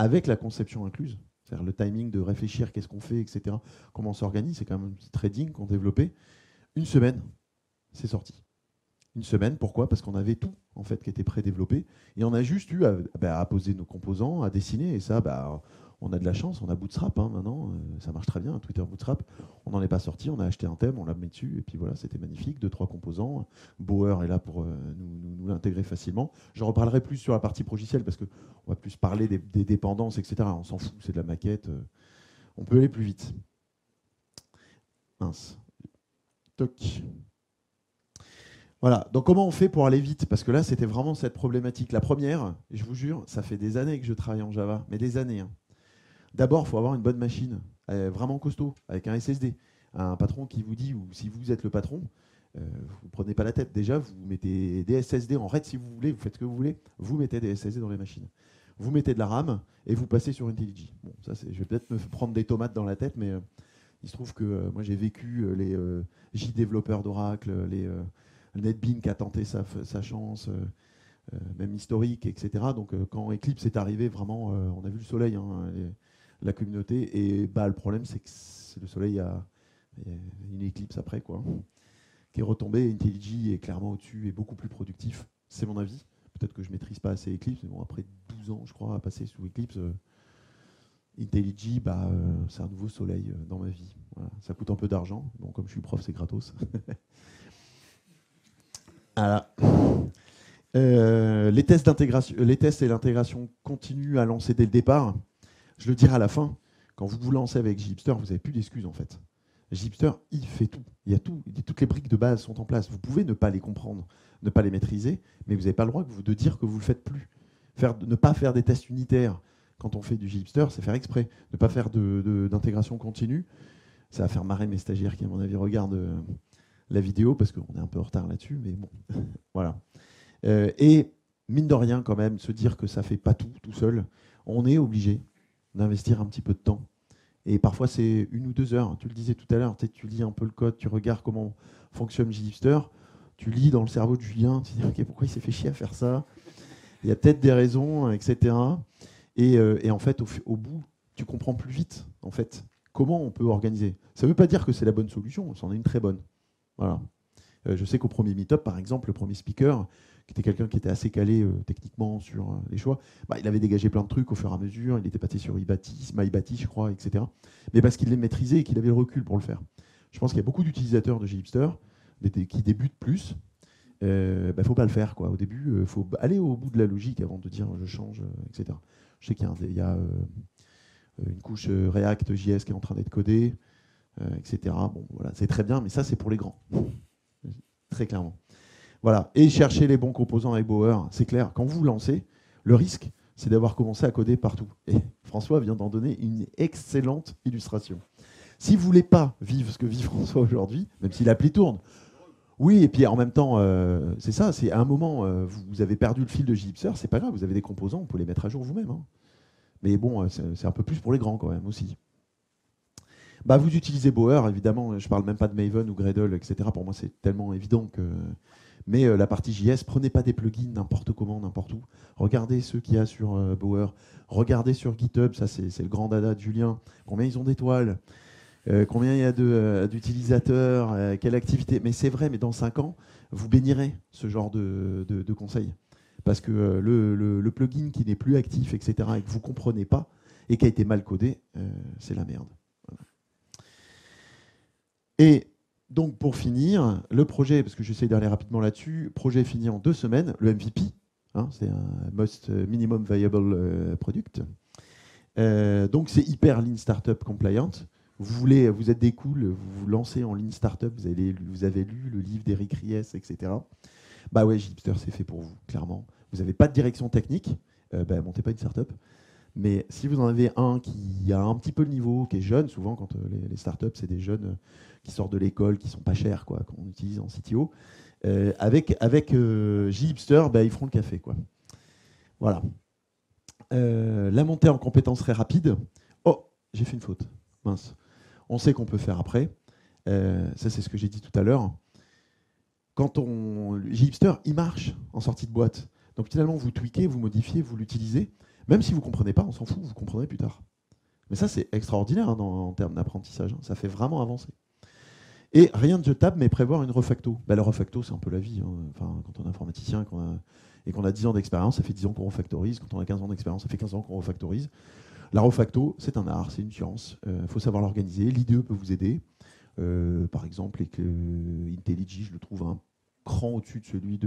avec la conception incluse, c'est-à-dire le timing de réfléchir, qu'est-ce qu'on fait, etc., comment on s'organise, c'est quand même un petit trading qu'on développait. 1 semaine, c'est sorti. 1 semaine, pourquoi ? Parce qu'on avait tout en fait qui était pré-développé, et on a juste eu à poser nos composants, à dessiner, et ça, on a de la chance, on a Bootstrap maintenant, ça marche très bien, Twitter Bootstrap. On n'en est pas sorti, on a acheté un thème, on l'a mis dessus, et puis voilà, c'était magnifique, 2-3 composants. Bower est là pour nous l'intégrer facilement. Je reparlerai plus sur la partie progicielle, parce qu'on va plus parler des dépendances, etc. On s'en fout, c'est de la maquette. On peut aller plus vite. Mince. Toc. Voilà, donc comment on fait pour aller vite ? Parce que là, c'était vraiment cette problématique. La première, et je vous jure, ça fait des années que je travaille en Java, mais des années. D'abord, il faut avoir une bonne machine, vraiment costaud, avec un SSD. Un patron qui vous dit, ou si vous êtes le patron, vous ne prenez pas la tête. Déjà, vous mettez des SSD en RAID si vous voulez, vous faites ce que vous voulez, vous mettez des SSD dans les machines. Vous mettez de la RAM et vous passez sur IntelliJ. Bon, ça, je vais peut-être me prendre des tomates dans la tête, mais il se trouve que moi, j'ai vécu les JDéveloppeurs d'Oracle, les NetBeans qui a tenté sa chance. même historiques, etc. Donc quand Eclipse est arrivé, vraiment, on a vu le soleil, hein, la communauté. Et bah, le problème, c'est que le soleil a une éclipse après, quoi, qui est retombée. IntelliJ est clairement au-dessus et beaucoup plus productif. C'est mon avis. Peut-être que je ne maîtrise pas assez Eclipse, mais bon, après 12 ans, je crois, à passer sous Eclipse, IntelliJ, c'est un nouveau soleil dans ma vie. Voilà. Ça coûte un peu d'argent. Bon, comme je suis prof, c'est gratos. Voilà. Les tests et l'intégration continue à lancer dès le départ. Je le dirai à la fin. Quand vous vous lancez avec JHipster, vous n'avez plus d'excuses en fait. JHipster, il fait tout. Il y a tout. Toutes les briques de base sont en place. Vous pouvez ne pas les comprendre, ne pas les maîtriser, mais vous n'avez pas le droit de dire que vous ne le faites plus. Ne pas faire des tests unitaires quand on fait du JHipster, c'est faire exprès. Ne pas faire d'intégration continue. Ça va faire marrer mes stagiaires qui, à mon avis, regardent la vidéo parce qu'on est un peu en retard là-dessus, mais bon, voilà. Et mine de rien, quand même, se dire que ça ne fait pas tout seul, on est obligé d'investir un petit peu de temps. Et parfois, c'est 1 ou 2 heures. Tu le disais tout à l'heure, tu lis un peu le code, tu regardes comment fonctionne JHipster, tu lis dans le cerveau de Julien, tu te dis ok, pourquoi il s'est fait chier à faire ça? Il y a peut-être des raisons, etc. Et en fait, au bout, tu comprends plus vite en fait, comment on peut organiser. Ça ne veut pas dire que c'est la bonne solution, c'en est une très bonne. Voilà. Je sais qu'au premier meet-up, par exemple, le premier speaker, qui était quelqu'un qui était assez calé techniquement sur les choix, il avait dégagé plein de trucs au fur et à mesure, il était passé sur MyBatis, je crois, etc. Mais parce qu'il les maîtrisait et qu'il avait le recul pour le faire. Je pense qu'il y a beaucoup d'utilisateurs de JHipster qui débutent plus. Il ne faut pas le faire, quoi. Au début, il faut aller au bout de la logique avant de dire je change, etc. Je sais qu'il y a une couche React.js qui est en train d'être codée, etc. Bon, voilà, c'est très bien, mais ça, c'est pour les grands. Très clairement. Voilà. Et chercher les bons composants avec Bower, c'est clair. Quand vous vous lancez, le risque, c'est d'avoir commencé à coder partout. Et François vient d'en donner une excellente illustration. Si vous ne voulez pas vivre ce que vit François aujourd'hui, même si l'appli tourne, oui, et puis en même temps, c'est ça, c'est à un moment, vous avez perdu le fil de JHipster, c'est pas grave, vous avez des composants, vous pouvez les mettre à jour vous-même. Hein. Mais bon, c'est un peu plus pour les grands quand même aussi. Vous utilisez Bower, évidemment, je ne parle même pas de Maven ou Gradle, etc. Pour moi, c'est tellement évident que... Mais la partie JS, prenez pas des plugins n'importe comment, n'importe où. Regardez ceux qu'il y a sur Bower. Regardez sur GitHub, ça c'est le grand dada de Julien. Combien ils ont d'étoiles, combien il y a d'utilisateurs, quelle activité. Mais c'est vrai, mais dans 5 ans, vous bénirez ce genre de conseils. Parce que le plugin qui n'est plus actif, etc., et que vous ne comprenez pas, et qui a été mal codé, c'est la merde. Voilà. Et donc pour finir, le projet, parce que j'essaie d'aller rapidement là-dessus, projet fini en 2 semaines, le MVP, hein, c'est un Most Minimum Viable Product. Donc c'est hyper Lean Startup compliant. Vous êtes des cools, vous vous lancez en Lean Startup, vous avez lu le livre d'Eric Ries, etc. Ouais, JHipster, c'est fait pour vous, clairement. Vous n'avez pas de direction technique, montez pas une startup. Mais si vous en avez un qui a un petit peu le niveau, qui est jeune, souvent quand les startups, c'est des jeunes qui sortent de l'école, qui sont pas chers, quoi, qu'on utilise en CTO, avec JHipster, ils feront le café, quoi. Voilà. La montée en compétences très rapide. Oh, j'ai fait une faute. Mince. On sait qu'on peut faire après. Ça, c'est ce que j'ai dit tout à l'heure. JHipster, il marche en sortie de boîte. Donc finalement, vous tweakez, vous modifiez, vous l'utilisez. Même si vous ne comprenez pas, on s'en fout, vous comprendrez plus tard. Mais ça, c'est extraordinaire hein, en termes d'apprentissage. Hein. Ça fait vraiment avancer. Et rien de jetable, mais prévoir une refacto. Le refacto, c'est un peu la vie. Hein. Enfin, quand on est informaticien et qu'on a 10 ans d'expérience, ça fait 10 ans qu'on refactorise. Quand on a 15 ans d'expérience, ça fait 15 ans qu'on refactorise. La refacto, c'est un art, c'est une science. Il faut savoir l'organiser. L'IDE peut vous aider. Par exemple, et que IntelliJ, je le trouve un cran au-dessus de celui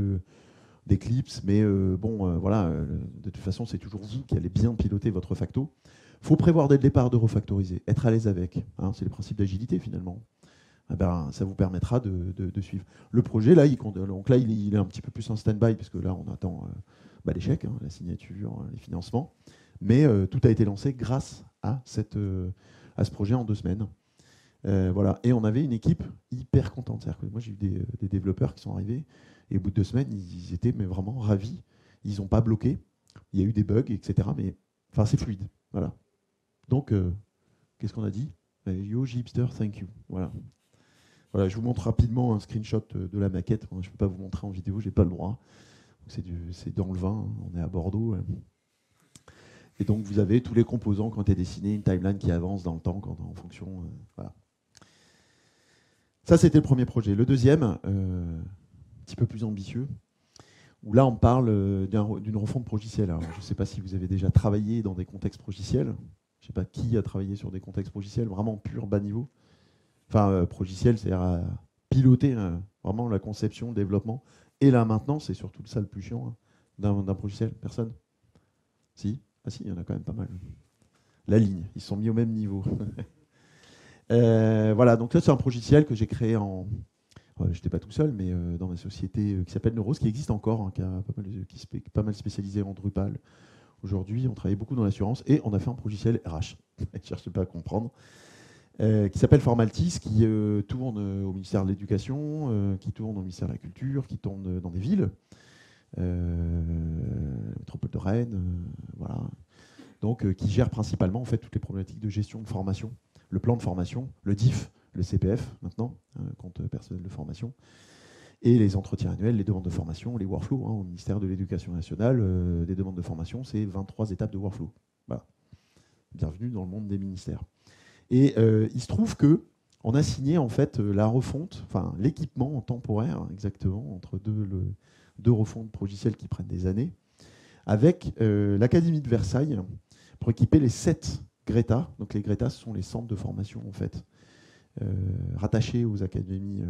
d'Eclipse, mais voilà, de toute façon, c'est toujours vous qui allez bien piloter votre refacto. Il faut prévoir dès le départ de refactoriser, être à l'aise avec. Hein, c'est le principe d'agilité finalement. Ça vous permettra de suivre. Le projet, là, il est un petit peu plus en stand-by, parce que là, on attend les chèques, hein, la signature, les financements. Mais tout a été lancé grâce à ce projet en 2 semaines. Voilà. Et on avait une équipe hyper contente. C'est-à-dire que moi, j'ai eu des développeurs qui sont arrivés, et au bout de 2 semaines, ils étaient vraiment ravis. Ils n'ont pas bloqué. Il y a eu des bugs, etc. Mais c'est fluide. Voilà. Donc, qu'est-ce qu'on a dit? Yo, JHipster, thank you. Voilà. Voilà, je vous montre rapidement un screenshot de la maquette. Je ne peux pas vous montrer en vidéo, je n'ai pas le droit. C'est dans le vin, on est à Bordeaux. Et donc vous avez tous les composants qui ont été dessinés, une timeline qui avance dans le temps en fonction. Voilà. Ça, c'était le premier projet. Le deuxième, un petit peu plus ambitieux, où là on parle d'une refonte progicielle. Alors, je ne sais pas si vous avez déjà travaillé dans des contextes progiciels. Je ne sais pas qui a travaillé sur des contextes progiciels, vraiment pur bas niveau. Enfin, progiciel, c'est-à-dire piloter vraiment la conception, le développement et la maintenance, c'est surtout ça le plus chiant d'un progiciel. Personne? Si? Ah si, il y en a quand même pas mal. La ligne, ils sont mis au même niveau. Voilà, donc là c'est un progiciel que j'ai créé je n'étais pas tout seul, mais dans ma société qui s'appelle Neuros, qui existe encore, qui est pas mal spécialisée en Drupal. Aujourd'hui, on travaille beaucoup dans l'assurance et on a fait un progiciel RH. Je ne cherche pas à comprendre. Qui s'appelle Formaltis, qui tourne au ministère de l'Éducation, qui tourne au ministère de la Culture, qui tourne dans des villes, métropole de Rennes, voilà. Donc qui gère principalement en fait toutes les problématiques de gestion de formation, le plan de formation, le DIF, le CPF maintenant, compte personnel de formation, et les entretiens annuels, les demandes de formation, les workflows au ministère de l'Éducation nationale, des demandes de formation, c'est 23 étapes de workflow. Voilà. Bienvenue dans le monde des ministères. Et il se trouve que on a signé en fait la refonte, enfin l'équipement en temporaire exactement entre deux refontes progicielles qui prennent des années, avec l'Académie de Versailles pour équiper les 7 Greta. Donc les Greta, ce sont les centres de formation en fait rattachés aux académies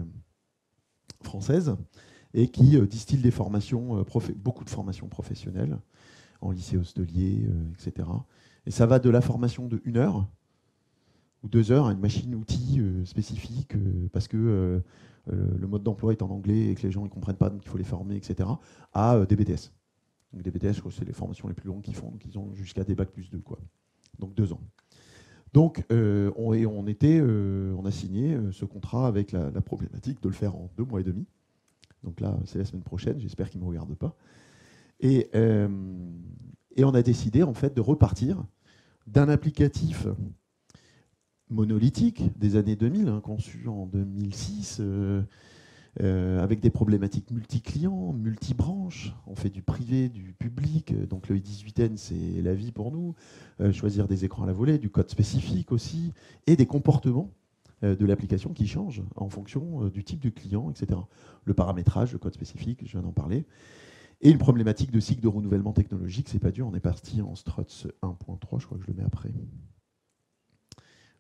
françaises et qui distillent des formations, beaucoup de formations professionnelles en lycée hôtelier, etc. Et ça va de la formation de 1 heure ou 2 heures à une machine-outil spécifique parce que le mode d'emploi est en anglais et que les gens ne comprennent pas, donc il faut les former, etc., à des BTS. Donc des BTS, c'est les formations les plus longues qu'ils font, donc ils ont jusqu'à des bac plus 2, quoi. Donc 2 ans. Donc on a signé ce contrat avec la problématique de le faire en 2 mois et demi. Donc là, c'est la semaine prochaine, j'espère qu'ils ne me regardent pas. Et on a décidé en fait de repartir d'un applicatif monolithique des années 2000, conçu en 2006, avec des problématiques multi-clients, multi-branches. On fait du privé, du public. Donc le i18N, c'est la vie pour nous. Choisir des écrans à la volée, du code spécifique aussi, et des comportements de l'application qui changent en fonction du type de client, etc. Le paramétrage, le code spécifique, je viens d'en parler. Et une problématique de cycle de renouvellement technologique, c'est pas dur. On est parti en Struts 1.3, je crois que je le mets après.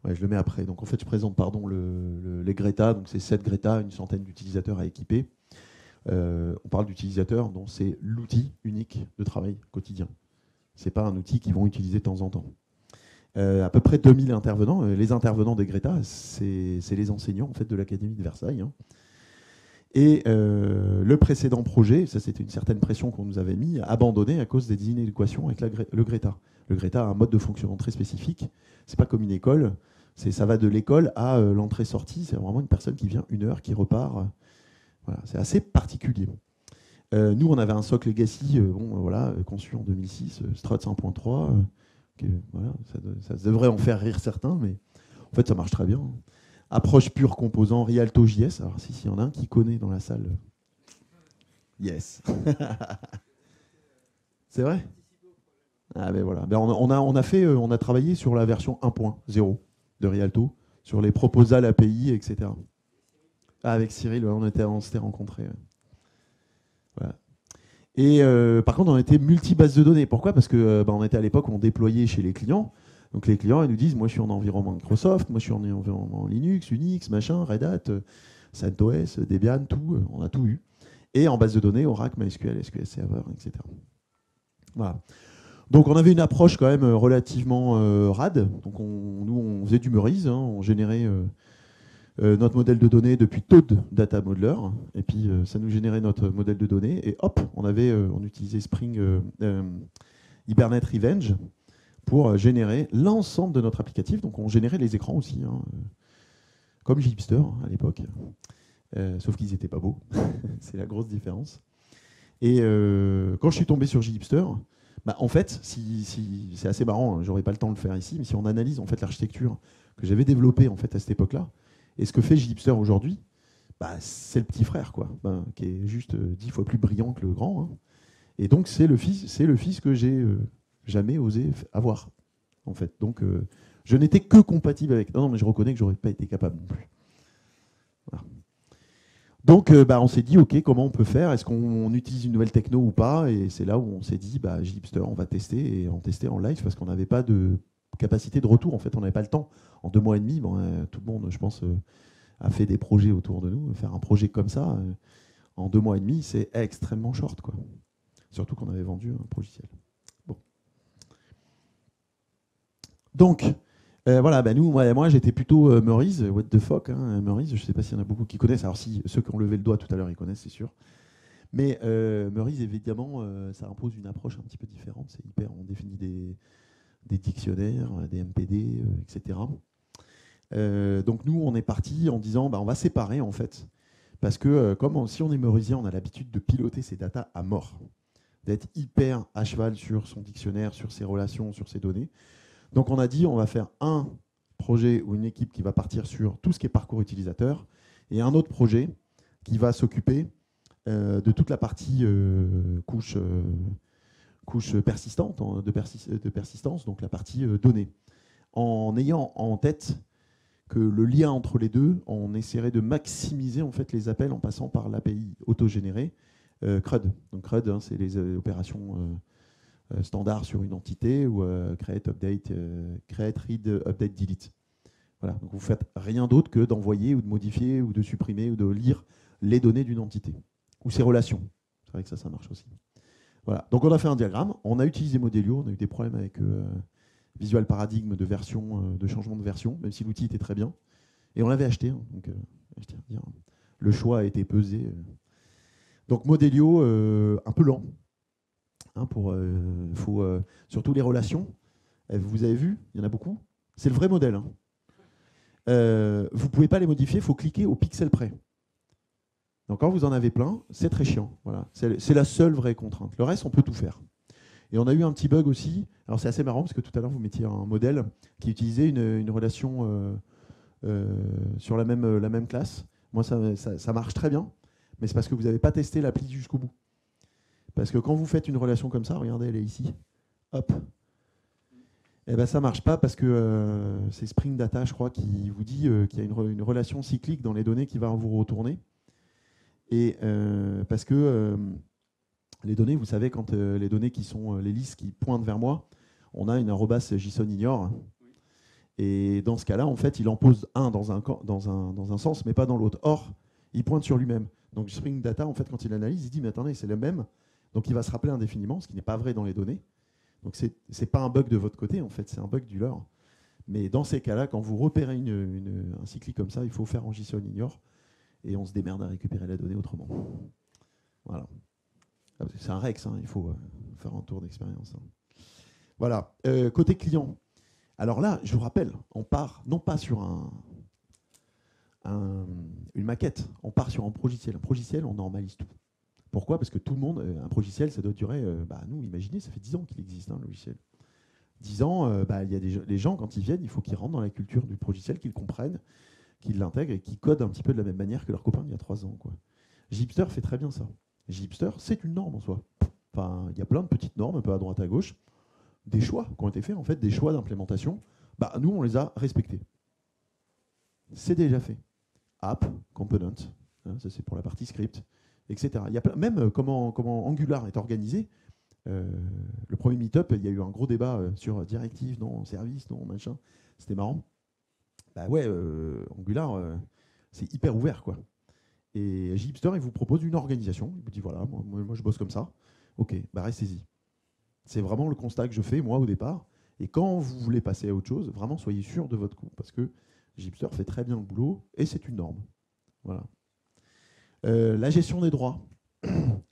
Ouais, je le mets après. Donc en fait, je présente les Greta. Donc c'est 7 Greta, une centaine d'utilisateurs à équiper. On parle d'utilisateurs dont c'est l'outil unique de travail quotidien. C'est pas un outil qu'ils vont utiliser de temps en temps. À peu près 2000 intervenants. Les intervenants des Greta, c'est les enseignants en fait de l'Académie de Versailles. Et le précédent projet, ça c'était une certaine pression qu'on nous avait mis, abandonné à cause des inéquations avec le Greta. Le Greta a un mode de fonctionnement très spécifique. C'est pas comme une école. Ça va de l'école à l'entrée-sortie. C'est vraiment une personne qui vient 1 heure, qui repart. Voilà, c'est assez particulier. Nous, on avait un socle legacy conçu en 2006, Struts 1.3. Voilà, ça devrait en faire rire certains, mais en fait, ça marche très bien. Approche pure composant Rialto.js. Alors, s'il y en a un qui connaît dans la salle. Yes. C'est vrai? Ah ben voilà. Ben on a travaillé sur la version 1.0 de Rialto, sur les proposals API, etc. Ah, avec Cyril, on s'était rencontrés. Ouais. Voilà. Et par contre, on était multi-base de données. Pourquoi? Parce que on était à l'époque où on déployait chez les clients. Donc les clients, ils nous disent, moi je suis en environnement Microsoft, moi je suis en environnement Linux, Unix, machin, Red Hat, CentOS, Debian, tout. On a tout eu. Et en base de données, Oracle, MySQL, SQL Server, etc. Voilà. Donc on avait une approche quand même relativement rad. Donc nous, on faisait du Meurize, on générait notre modèle de données depuis Toad Data Modeler, et puis ça nous générait notre modèle de données, et hop, on utilisait Spring Hibernate Revenge pour générer l'ensemble de notre applicatif. Donc on générait les écrans aussi, comme Gipster à l'époque, sauf qu'ils n'étaient pas beaux, c'est la grosse différence. Et quand je suis tombé sur Gipster, en fait, c'est assez marrant, j'aurais pas le temps de le faire ici, mais si on analyse en fait l'architecture que j'avais développée en fait à cette époque-là, et ce que fait Gipster aujourd'hui, c'est le petit frère, quoi, qui est juste 10 fois plus brillant que le grand, Et donc, c'est le fils que j'ai jamais osé avoir, en fait. Donc, je n'étais que compatible avec. Non, mais je reconnais que j'aurais pas été capable non plus. Voilà. Donc, on s'est dit, OK, comment on peut faire? Est-ce qu'on utilise une nouvelle techno ou pas? Et c'est là où on s'est dit, Gipster, on va tester, et on testait en live parce qu'on n'avait pas de capacité de retour. En fait, on n'avait pas le temps. En 2 mois et demi, tout le monde, je pense, a fait des projets autour de nous. Faire un projet comme ça, en 2 mois et demi, c'est extrêmement short, quoi. Surtout qu'on avait vendu un logiciel. Bon. Donc, voilà, nous, moi j'étais plutôt Meurize, what the fuck, hein, Meurize, je ne sais pas s'il y en a beaucoup qui connaissent, alors si ceux qui ont levé le doigt tout à l'heure, ils connaissent, c'est sûr. Mais Meurize, évidemment, ça impose une approche un petit peu différente, c'est hyper, on définit des dictionnaires, des MPD, etc. Donc nous, on est parti en disant, on va séparer en fait, parce que si on est Meurisien, on a l'habitude de piloter ses datas à mort, d'être hyper à cheval sur son dictionnaire, sur ses relations, sur ses données. Donc on a dit, on va faire un projet ou une équipe qui va partir sur tout ce qui est parcours utilisateur et un autre projet qui va s'occuper de toute la partie couche persistante, de persistance, donc la partie données. En ayant en tête que le lien entre les deux, on essaierait de maximiser en fait, les appels en passant par l'API autogénérée CRUD. Donc CRUD, c'est les opérations standard sur une entité ou create, update, create, read, update, delete. Voilà. Donc vous ne faites rien d'autre que d'envoyer ou de modifier ou de supprimer ou de lire les données d'une entité ou ses relations. C'est vrai que ça marche aussi. Voilà. Donc on a fait un diagramme, on a utilisé Modelio, on a eu des problèmes avec Visual Paradigm de version, de changement de version, même si l'outil était très bien. Et on l'avait acheté, hein, donc je tiens à dire, le choix a été pesé. Donc Modelio, un peu lent. Surtout les relations, vous avez vu, il y en a beaucoup. C'est le vrai modèle. Hein. Vous ne pouvez pas les modifier, il faut cliquer au pixel près. Donc quand vous en avez plein, c'est très chiant. Voilà. C'est la seule vraie contrainte. Le reste, on peut tout faire. Et on a eu un petit bug aussi. Alors c'est assez marrant parce que tout à l'heure, vous mettiez un modèle qui utilisait une relation sur la même classe. Moi, ça marche très bien, mais c'est parce que vous n'avez pas testé l'appli jusqu'au bout. Parce que quand vous faites une relation comme ça, regardez, elle est ici, hop, ça ne marche pas parce que c'est Spring Data, je crois, qui vous dit qu'il y a une relation cyclique dans les données qui va vous retourner. Et parce que les données, vous savez, quand les données qui sont les listes qui pointent vers moi, on a une arrobas JSON ignore. Et dans ce cas-là, en fait, il en pose un dans un sens, mais pas dans l'autre. Or, il pointe sur lui-même. Donc Spring Data, en fait, quand il analyse, il dit, mais attendez, c'est le même. Donc il va se rappeler indéfiniment, ce qui n'est pas vrai dans les données. Donc ce n'est pas un bug de votre côté, en fait, c'est un bug du leur. Mais dans ces cas-là, quand vous repérez un cyclique comme ça, il faut faire en JSON ignore et on se démerde à récupérer la donnée autrement. Voilà. C'est un Rex, hein, il faut faire un tour d'expérience. Hein. Voilà. Côté client. Alors là, je vous rappelle, on part non pas sur une maquette, on part sur un progiciel. Un progiciel, on normalise tout. Pourquoi? Parce que tout le monde, un progiciel, ça doit durer, nous, imaginez, ça fait 10 ans qu'il existe, le logiciel. 10 ans, il y a les gens, quand ils viennent, il faut qu'ils rentrent dans la culture du progiciel, qu'ils comprennent, qu'ils l'intègrent et qu'ils codent un petit peu de la même manière que leurs copains il y a 3 ans. Quoi. Gipster fait très bien ça. Gipster, c'est une norme en soi. Enfin, il y a plein de petites normes, un peu à droite, à gauche, des choix qui ont été faits, en fait, des choix d'implémentation. Nous, on les a respectés. C'est déjà fait. App, component, ça c'est pour la partie script, etc. Il y a même comment Angular est organisé. Le premier meet-up, il y a eu un gros débat sur directive, non, service, non, machin. C'était marrant. Angular, c'est hyper ouvert, quoi. Et Gipster, il vous propose une organisation. Il vous dit, voilà, moi je bosse comme ça. Ok, restez-y. C'est vraiment le constat que je fais, moi, au départ. Et quand vous voulez passer à autre chose, vraiment, soyez sûr de votre coup. Parce que Gipster fait très bien le boulot et c'est une norme. Voilà. La gestion des droits.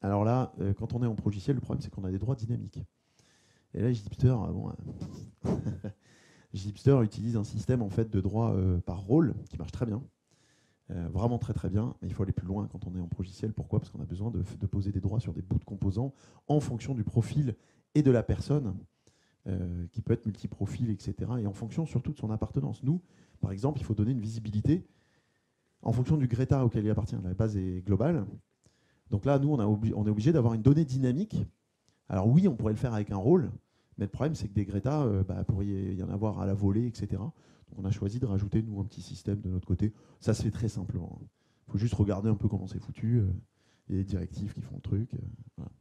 Alors là, quand on est en progiciel, le problème, c'est qu'on a des droits dynamiques. Et là, Gipster, Gipster utilise un système en fait, de droits par rôle qui marche très bien. Vraiment très très bien, mais il faut aller plus loin quand on est en progiciel. Pourquoi? Parce qu'on a besoin de poser des droits sur des bouts de composants en fonction du profil et de la personne, qui peut être multiprofil, etc. Et en fonction surtout de son appartenance. Nous, par exemple, il faut donner une visibilité en fonction du Greta auquel il appartient. La base est globale. Donc là, nous, on est obligé d'avoir une donnée dynamique Alors oui, on pourrait le faire avec un rôle, mais le problème, c'est que des Greta, pourrait y en avoir à la volée, etc. Donc on a choisi de rajouter, nous, un petit système de notre côté. Ça se fait très simplement. Il faut juste regarder un peu comment c'est foutu. Il y a des directives qui font le truc. Voilà.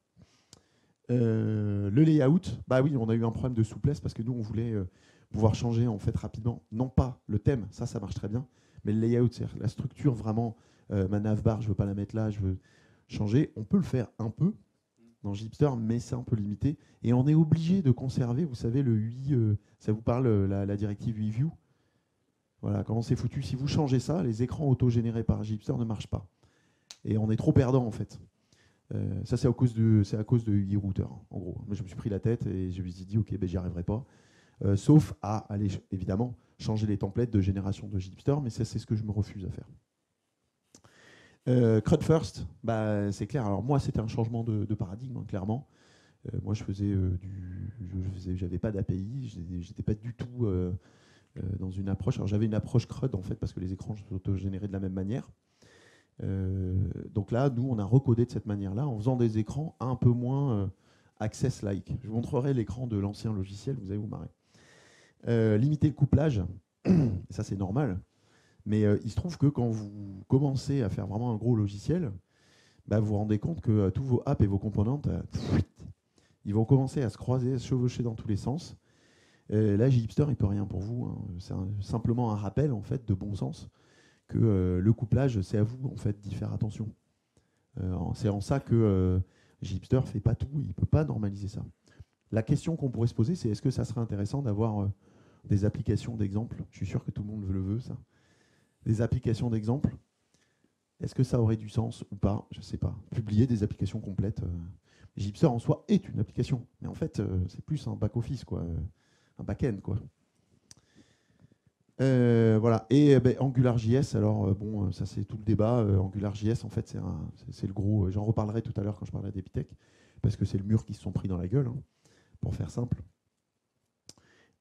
Le layout, bah oui, on a eu un problème de souplesse parce que nous, on voulait pouvoir changer en fait rapidement. Non pas le thème, ça marche très bien, mais le layout, c'est-à-dire la structure vraiment, ma navbar, je veux pas la mettre là, je veux changer. On peut le faire un peu dans Gipster, mais c'est un peu limité. Et on est obligé de conserver, vous savez, le 8, ça vous parle, la directive 8 view. Voilà, comment c'est foutu. Si vous changez ça, les écrans auto-générés par Gipster ne marchent pas. Et on est trop perdant en fait. Ça, c'est à cause de UI Router, en gros. Moi, je me suis pris la tête et je me suis dit, ok, j'y arriverai pas. Sauf à aller, évidemment, changer les templates de génération de Gipster, mais ça, c'est ce que je me refuse à faire. CRUD First, c'est clair. Alors moi, c'était un changement de paradigme, hein, clairement. Moi, j'avais pas d'API, j'étais pas du tout dans une approche. Alors j'avais une approche CRUD en fait, parce que les écrans sont auto-générés de la même manière. Donc là, nous, on a recodé de cette manière-là en faisant des écrans un peu moins access-like. Je vous montrerai l'écran de l'ancien logiciel, vous allez vous marrer. Limiter le couplage, ça c'est normal, mais il se trouve que quand vous commencez à faire vraiment un gros logiciel, vous vous rendez compte que tous vos apps et vos composantes, ils vont commencer à se croiser, à se chevaucher dans tous les sens. Là, Gipster, il peut rien pour vous, hein. C'est simplement un rappel en fait, de bon sens que le couplage, c'est à vous en fait d'y faire attention. C'est en ça que Gipster fait pas tout, il peut pas normaliser ça. La question qu'on pourrait se poser, c'est est-ce que ça serait intéressant d'avoir des applications d'exemple? Je suis sûr que tout le monde le veut, ça. Des applications d'exemple. Est-ce que ça aurait du sens ou pas? Je ne sais pas. Publier des applications complètes. Gipster en soi est une application, mais en fait, c'est plus un back-office, quoi, un back-end, quoi. Voilà. Et AngularJS, alors bon, ça c'est tout le débat. AngularJS, en fait, c'est le gros. J'en reparlerai tout à l'heure quand je parlerai d'Epitech, parce que c'est le mur qui se sont pris dans la gueule, hein, pour faire simple.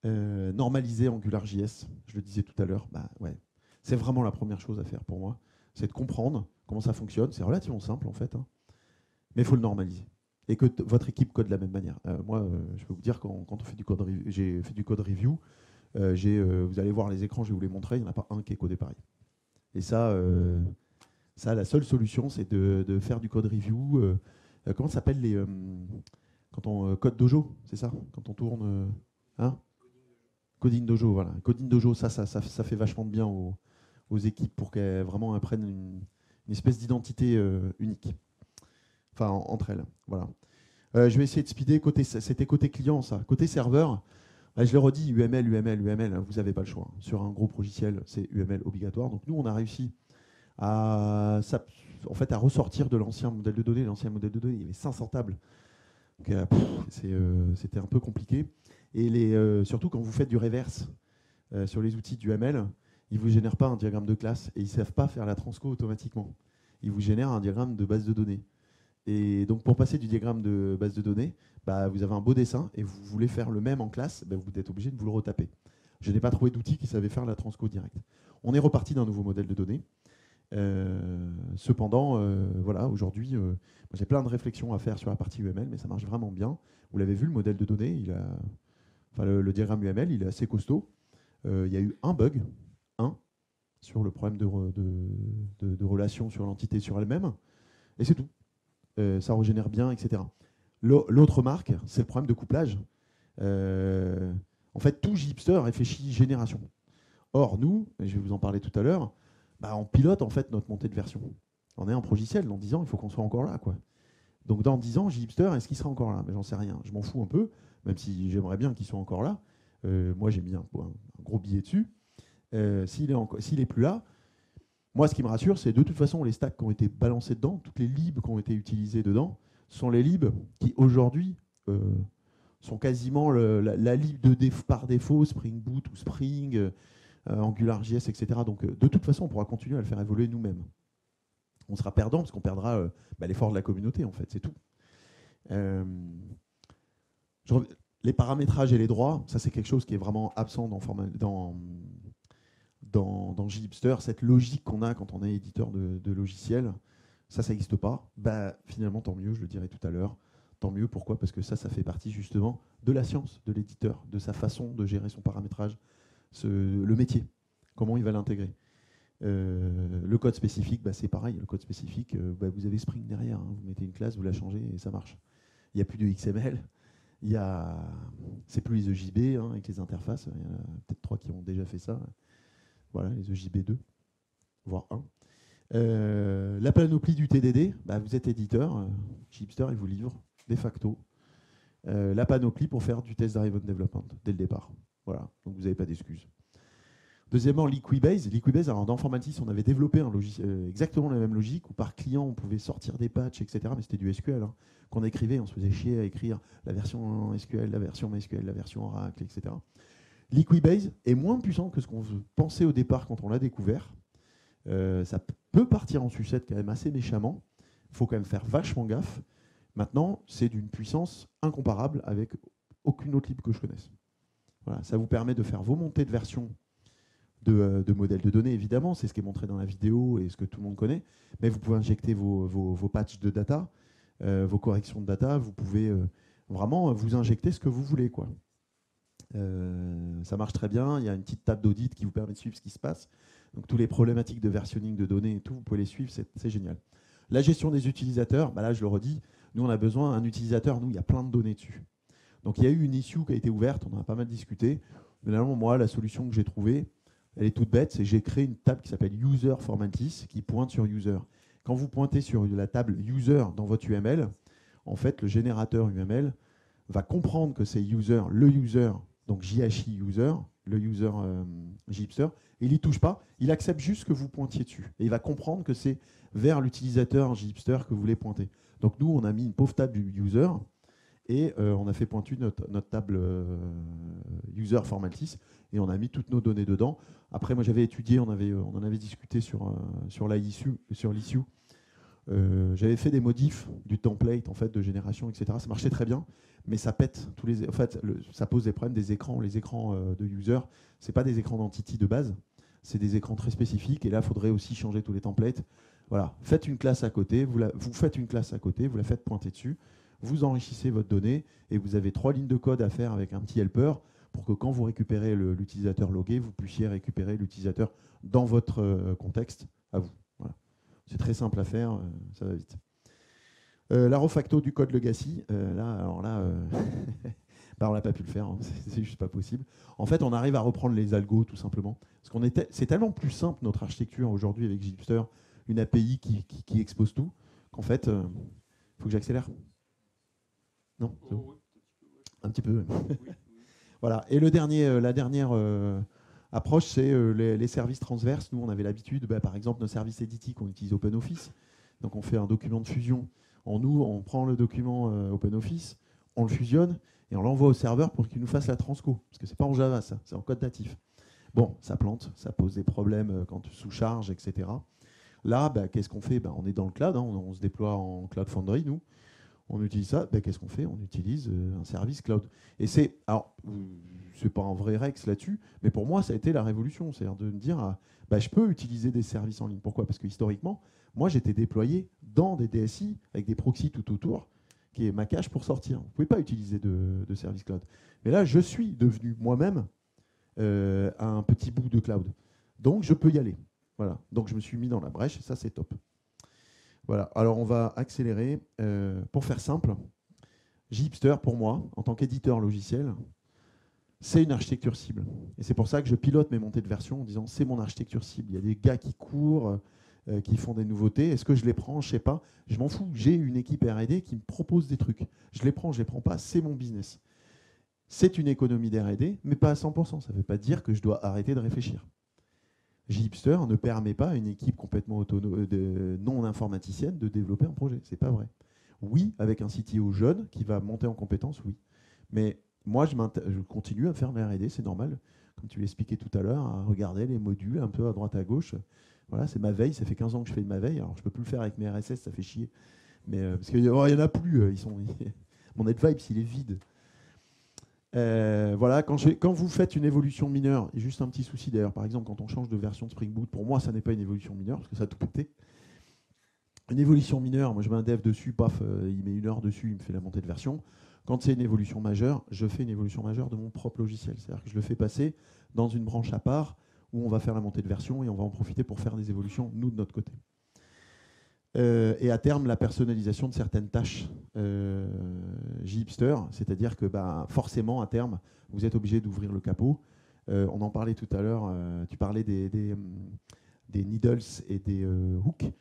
Normaliser AngularJS, je le disais tout à l'heure, ouais, c'est vraiment la première chose à faire pour moi, c'est de comprendre comment ça fonctionne. C'est relativement simple en fait, hein, mais il faut le normaliser. Et que votre équipe code de la même manière. Moi, je peux vous dire, quand on fait du code review, j'ai fait du code review. Vous allez voir les écrans, je vais vous les montrer, il n'y en a pas un qui est codé pareil. Et ça, la seule solution, c'est de faire du code review. Comment ça s'appelle quand on code dojo, c'est ça? Quand on tourne, Coding Dojo, voilà. Coding Dojo, ça fait vachement de bien aux équipes pour qu'elles vraiment apprennent une espèce d'identité unique. Enfin, entre elles, voilà. Je vais essayer de speeder. C'était côté client, ça. Côté serveur. Je le redis, UML, vous n'avez pas le choix. Sur un gros logiciel, c'est UML obligatoire. Donc nous, on a réussi à ressortir de l'ancien modèle de données. L'ancien modèle de données, il y avait 500 tables. C'était un peu compliqué. Et surtout, quand vous faites du reverse sur les outils d'UML, ils ne vous génèrent pas un diagramme de classe et ils ne savent pas faire la transco automatiquement. Ils vous génèrent un diagramme de base de données. Et donc, pour passer du diagramme de base de données, vous avez un beau dessin et vous voulez faire le même en classe, vous êtes obligé de vous le retaper. Je n'ai pas trouvé d'outil qui savait faire la transco directe. On est reparti d'un nouveau modèle de données. Cependant, voilà, aujourd'hui, j'ai plein de réflexions à faire sur la partie UML, mais ça marche vraiment bien. Vous l'avez vu, le modèle de données, le diagramme UML, il est assez costaud. Il y a eu un bug, sur le problème de relation sur l'entité sur elle-même, et c'est tout. Ça régénère bien, etc. L'autre marque, c'est le problème de couplage. En fait, tout Gipster réfléchit génération. Or, nous, et je vais vous en parler tout à l'heure, on pilote en fait notre montée de version. On est un progiciel, dans 10 ans, il faut qu'on soit encore là, quoi. Donc dans 10 ans, Gipster, est-ce qu'il sera encore là? J'en sais rien. Je m'en fous un peu, même si j'aimerais bien qu'il soit encore là. Moi, j'ai mis un gros billet dessus. S'il est plus là, moi, ce qui me rassure, c'est de toute façon, les stacks qui ont été balancés dedans, toutes les libs qui ont été utilisées dedans, sont les libs qui, aujourd'hui, sont quasiment la lib par défaut, Spring Boot ou Spring, AngularJS, etc. Donc, de toute façon, on pourra continuer à le faire évoluer nous-mêmes. On sera perdant parce qu'on perdra l'effort de la communauté, en fait, c'est tout. Les paramétrages et les droits, ça, c'est quelque chose qui est vraiment absent dans Gipster. Cette logique qu'on a quand on est éditeur de logiciels, ça n'existe pas. Finalement, tant mieux, je le dirai tout à l'heure. tant mieux. Pourquoi? Parce que ça fait partie justement de la science, de l'éditeur, de sa façon de gérer son paramétrage, le métier, comment il va l'intégrer. Le code spécifique, c'est pareil. Le code spécifique, vous avez Spring derrière. Hein. Vous mettez une classe, vous la changez et ça marche. Il n'y a plus de XML. C'est plus les EJB hein, avec les interfaces. Il y en a peut-être 3 qui ont déjà fait ça. Voilà, les EJB 2, voire 1. La panoplie du TDD, vous êtes éditeur. JHipster, il vous livre, de facto, la panoplie pour faire du test-driven development dès le départ. Voilà, donc vous n'avez pas d'excuses. Deuxièmement, Liquibase. Liquibase, alors dans Formatis, on avait développé un logiciel, exactement la même logique, où par client, on pouvait sortir des patchs, etc. Mais c'était du SQL hein, qu'on écrivait. On se faisait chier à écrire la version SQL, la version MySQL, la version Oracle, etc. Liquibase est moins puissant que ce qu'on pensait au départ quand on l'a découvert. Ça peut partir en sucette quand même assez méchamment. Il faut quand même faire vachement gaffe. Maintenant, c'est d'une puissance incomparable avec aucune autre lib que je connaisse. Voilà, ça vous permet de faire vos montées de version de modèles de données, évidemment. C'est ce qui est montré dans la vidéo et ce que tout le monde connaît. Mais vous pouvez injecter vos patchs de data, vos corrections de data. Vous pouvez vraiment vous injecter ce que vous voulez, quoi. Ça marche très bien. Il y a une petite table d'audit qui vous permet de suivre ce qui se passe. Donc, toutes les problématiques de versionning de données et tout, vous pouvez les suivre. C'est génial. La gestion des utilisateurs, là, je le redis, nous, on a besoin d'un utilisateur. Nous, il y a plein de données dessus. Donc, il y a eu une issue qui a été ouverte. On en a pas mal discuté. Finalement, moi, la solution que j'ai trouvée, elle est toute bête. C'est j'ai créé une table qui s'appelle User Formatis qui pointe sur User. Quand vous pointez sur la table User dans votre UML, en fait, le générateur UML va comprendre que c'est le user, donc JHI user, le user JHipster, et il n'y touche pas. Il accepte juste que vous pointiez dessus. Et il va comprendre que c'est vers l'utilisateur JHipster que vous voulez pointer. Donc nous, on a mis une pauvre table du user et on a fait pointu notre table user Formatis et on a mis toutes nos données dedans. Après, moi, j'avais étudié, on en avait discuté sur l'issue. J'avais fait des modifs du template en fait, de génération, etc. Ça marchait très bien, mais ça pète en fait, ça pose des problèmes des écrans. Les écrans de user, c'est pas des écrans d'entity de base, c'est des écrans très spécifiques. Et là, il faudrait aussi changer tous les templates. Voilà, faites une classe à côté, vous faites une classe à côté, vous la faites pointer dessus, vous enrichissez votre donnée et vous avez 3 lignes de code à faire avec un petit helper pour que quand vous récupérez l'utilisateur logué, vous puissiez récupérer l'utilisateur dans votre contexte à vous. Voilà. C'est très simple à faire, ça va vite. La refacto du code legacy, on n'a pas pu le faire, hein, c'est juste pas possible. En fait, on arrive à reprendre les algos tout simplement. Parce c'est tellement plus simple notre architecture aujourd'hui avec JHipster, une API qui expose tout, qu'en fait, il faut que j'accélère. Non, c'est bon. Un petit peu. Voilà. Et la dernière approche, c'est les services transverses. Nous, on avait l'habitude, par exemple, nos services éditiques, on utilise OpenOffice. Donc, on fait un document de fusion. On prend le document OpenOffice, on le fusionne et on l'envoie au serveur pour qu'il nous fasse la transco. Parce que c'est pas en Java, ça, c'est en code natif. Bon, ça plante, ça pose des problèmes quand sous-charge, etc. Là, qu'est-ce qu'on fait? On est dans le cloud, hein, on se déploie en Cloud Foundry, nous. On utilise ça. Qu'est-ce qu'on fait? On utilise un service cloud. Et c'est pas un vrai Rex là-dessus, mais pour moi, ça a été la révolution. C'est-à-dire de me dire, je peux utiliser des services en ligne. Pourquoi? Parce que historiquement, moi, j'étais déployé dans des DSI avec des proxys tout autour, qui est ma cache pour sortir. Vous ne pouvez pas utiliser de service cloud. Mais là, je suis devenu moi-même un petit bout de cloud. Donc, je peux y aller. Voilà. Donc, je me suis mis dans la brèche et ça, c'est top. Voilà, alors on va accélérer. Pour faire simple, JHipster, pour moi, en tant qu'éditeur logiciel, c'est une architecture cible. Et c'est pour ça que je pilote mes montées de version en disant c'est mon architecture cible. Il y a des gars qui courent, qui font des nouveautés. Est-ce que je les prends? Je ne sais pas. Je m'en fous. J'ai une équipe R&D qui me propose des trucs. Je les prends, je ne les prends pas. C'est mon business. C'est une économie d'R&D, mais pas à 100%. Ça ne veut pas dire que je dois arrêter de réfléchir. JHipster ne permet pas à une équipe complètement autonome, non informaticienne de développer un projet. C'est pas vrai. Oui, avec un CTO jeune qui va monter en compétences, oui. Mais moi, je continue à faire de la R&D, c'est normal. Comme tu l'expliquais tout à l'heure, à regarder les modules un peu à droite à gauche. Voilà, c'est ma veille. Ça fait 15 ans que je fais de ma veille. Alors, je peux plus le faire avec mes RSS, ça fait chier. Mais parce qu'il y en a plus. Mon NetVibes, il est vide. Voilà, quand vous faites une évolution mineure, et juste un petit souci d'ailleurs, par exemple, quand on change de version de Spring Boot, pour moi, ça n'est pas une évolution mineure, parce que ça a tout pété. Une évolution mineure, moi je mets un dev dessus, paf, il met 1 heure dessus, il me fait la montée de version. Quand c'est une évolution majeure, je fais une évolution majeure de mon propre logiciel. C'est-à-dire que je le fais passer dans une branche à part où on va faire la montée de version et on va en profiter pour faire des évolutions, nous, de notre côté. Et à terme, la personnalisation de certaines tâches JHipster, c'est-à-dire que forcément, à terme, vous êtes obligé d'ouvrir le capot. On en parlait tout à l'heure, tu parlais des needles et des hooks.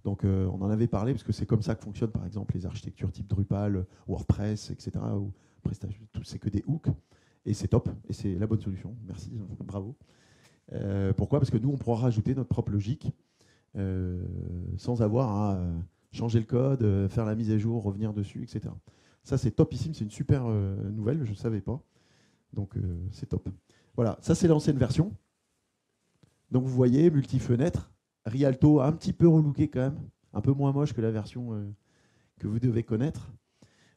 Donc on en avait parlé parce que c'est comme ça que fonctionnent par exemple les architectures type Drupal, WordPress, etc. Ou tout, c'est que des hooks. Et c'est top, et c'est la bonne solution. Merci, bravo. Pourquoi ? Parce que nous, on pourra rajouter notre propre logique sans avoir à changer le code, faire la mise à jour, revenir dessus, etc. Ça, c'est topissime, c'est une super nouvelle, je ne savais pas. Donc c'est top. Voilà, ça c'est l'ancienne version. Donc vous voyez, multi-fenêtre. Rialto un petit peu relooké quand même, un peu moins moche que la version que vous devez connaître,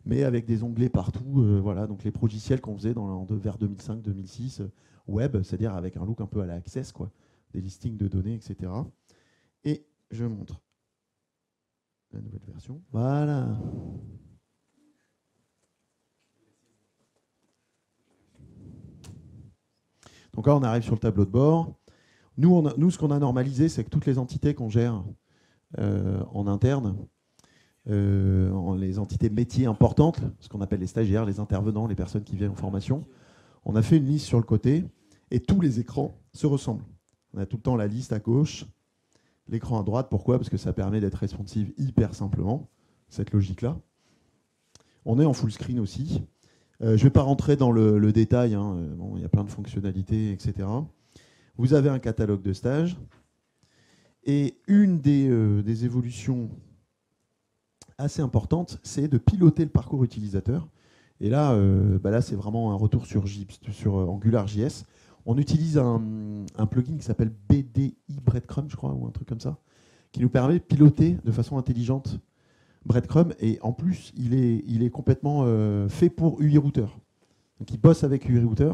mais avec des onglets partout. Voilà, donc les progiciels qu'on faisait vers 2005-2006, web, c'est-à-dire avec un look un peu à la Access, quoi, des listings de données, etc. Et je montre la nouvelle version. Voilà. Donc là, on arrive sur le tableau de bord. Nous, ce qu'on a normalisé, c'est que toutes les entités qu'on gère en interne, les entités métiers importantes, ce qu'on appelle les stagiaires, les intervenants, les personnes qui viennent en formation, on a fait une liste sur le côté et tous les écrans se ressemblent. On a tout le temps la liste à gauche, l'écran à droite. Pourquoi ? Parce que ça permet d'être responsive hyper simplement, cette logique-là. On est en full screen aussi. Je ne vais pas rentrer dans le détail, hein. Bon, il y a plein de fonctionnalités, etc. Vous avez un catalogue de stages. Et une des évolutions assez importantes, c'est de piloter le parcours utilisateur. Et là, là c'est vraiment un retour sur AngularJS. On utilise un plugin qui s'appelle BDI Breadcrumb, je crois, ou un truc comme ça, qui nous permet de piloter de façon intelligente Breadcrumb. Et en plus, il est complètement fait pour UI Router. Donc il bosse avec UI Router.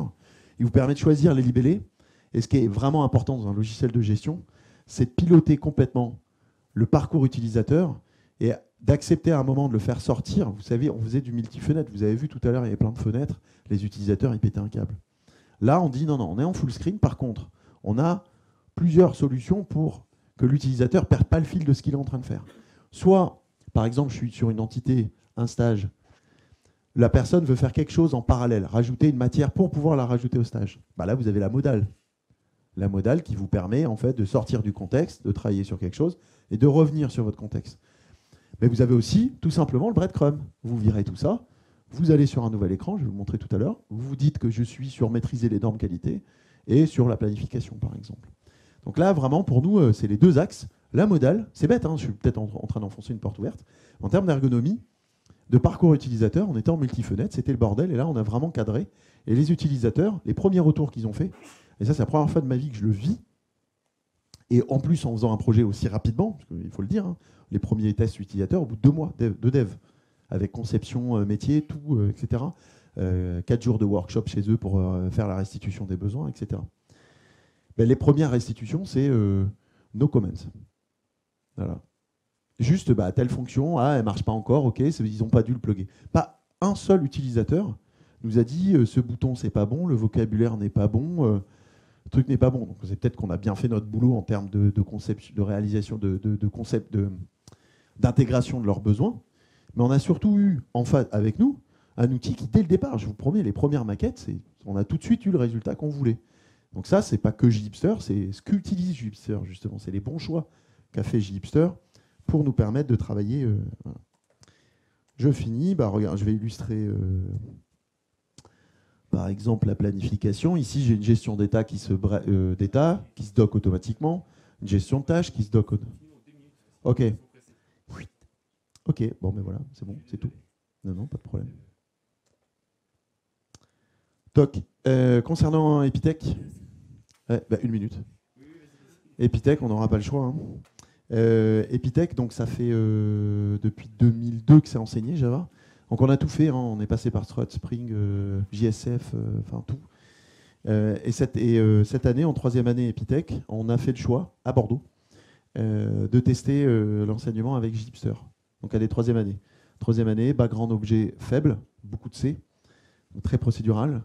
Il vous permet de choisir les libellés. Et ce qui est vraiment important dans un logiciel de gestion, c'est de piloter complètement le parcours utilisateur et d'accepter à un moment de le faire sortir. Vous savez, on faisait du multi-fenêtre. Vous avez vu tout à l'heure, il y avait plein de fenêtres. Les utilisateurs, ils pétaient un câble. Là, on dit non, on est en full screen. Par contre, on a plusieurs solutions pour que l'utilisateur ne perde pas le fil de ce qu'il est en train de faire. Soit, par exemple, je suis sur une entité, un stage. La personne veut faire quelque chose en parallèle, rajouter une matière pour pouvoir la rajouter au stage. Là, vous avez la modale. La modale qui vous permet en fait de sortir du contexte, de travailler sur quelque chose et de revenir sur votre contexte. Mais vous avez aussi tout simplement le breadcrumb. Vous virez tout ça, vous allez sur un nouvel écran, je vais vous montrer tout à l'heure, vous vous dites que je suis sur maîtriser les normes qualité et sur la planification par exemple. Donc là vraiment pour nous c'est les deux axes. La modale, c'est bête, hein, je suis peut-être en train d'enfoncer une porte ouverte. En termes d'ergonomie, de parcours utilisateur, on était en multi-fenêtre, c'était le bordel et là on a vraiment cadré. Et les utilisateurs, les premiers retours qu'ils ont fait, et ça, c'est la première fois de ma vie que je le vis. Et en plus, en faisant un projet aussi rapidement, parce qu'il faut le dire, hein, les premiers tests utilisateurs, au bout de 2 mois de dev, avec conception métier, tout, etc. 4 jours de workshop chez eux pour faire la restitution des besoins, etc. Les premières restitutions, c'est no comments. Voilà. Juste, telle fonction, elle ne marche pas encore, ok, ils n'ont pas dû le plugger. Pas un seul utilisateur nous a dit ce bouton, c'est pas bon, le vocabulaire n'est pas bon. Le truc n'est pas bon. Donc c'est peut-être qu'on a bien fait notre boulot en termes de concept, de réalisation, de concept, d'intégration de leurs besoins. Mais on a surtout eu en face avec nous un outil qui, dès le départ, je vous promets, les premières maquettes, on a tout de suite eu le résultat qu'on voulait. Donc ça, c'est pas que JHipster, c'est ce qu'utilise JHipster justement. C'est les bons choix qu'a fait JHipster pour nous permettre de travailler. Voilà. Je finis. Regarde, je vais illustrer. Par exemple, la planification. Ici, j'ai une gestion d'état qui se dock automatiquement. Une gestion de tâches qui se dock. Ok. Ok, bon, mais voilà, c'est bon, c'est tout. Non, pas de problème. Toc. Concernant Epitech, 1 minute. Epitech, on n'aura pas le choix. Hein. Epitech, donc ça fait depuis 2002 que c'est enseigné Java. Donc on a tout fait, hein. On est passé par Strut, Spring, JSF, enfin tout. Et cette année, en 3e année Epitech, on a fait le choix à Bordeaux de tester l'enseignement avec Gipster. Donc à des troisième année. Troisième année, background objet faible, beaucoup de C, très procédural.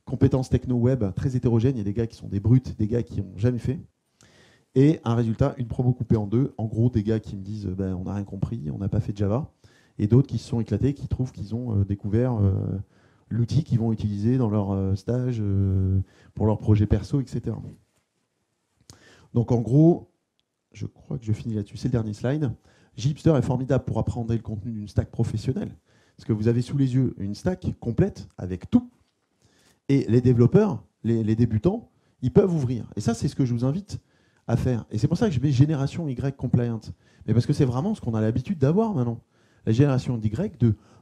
Compétences techno-web très hétérogènes. Il y a des gars qui sont des brutes, des gars qui n'ont jamais fait. Et un résultat, une promo coupée en deux. En gros, des gars qui me disent on n'a rien compris, on n'a pas fait de Java. Et d'autres qui se sont éclatés, qui trouvent qu'ils ont découvert l'outil qu'ils vont utiliser dans leur stage, pour leur projet perso, etc. Donc en gros, je crois que je finis là-dessus. C'est le dernier slide. Gipster est formidable pour apprendre le contenu d'une stack professionnelle. Parce que vous avez sous les yeux une stack complète avec tout. Et les développeurs, les débutants, ils peuvent ouvrir. Et ça, c'est ce que je vous invite à faire. Et c'est pour ça que je mets génération Y compliant. Mais parce que c'est vraiment ce qu'on a l'habitude d'avoir maintenant. La génération d'Y,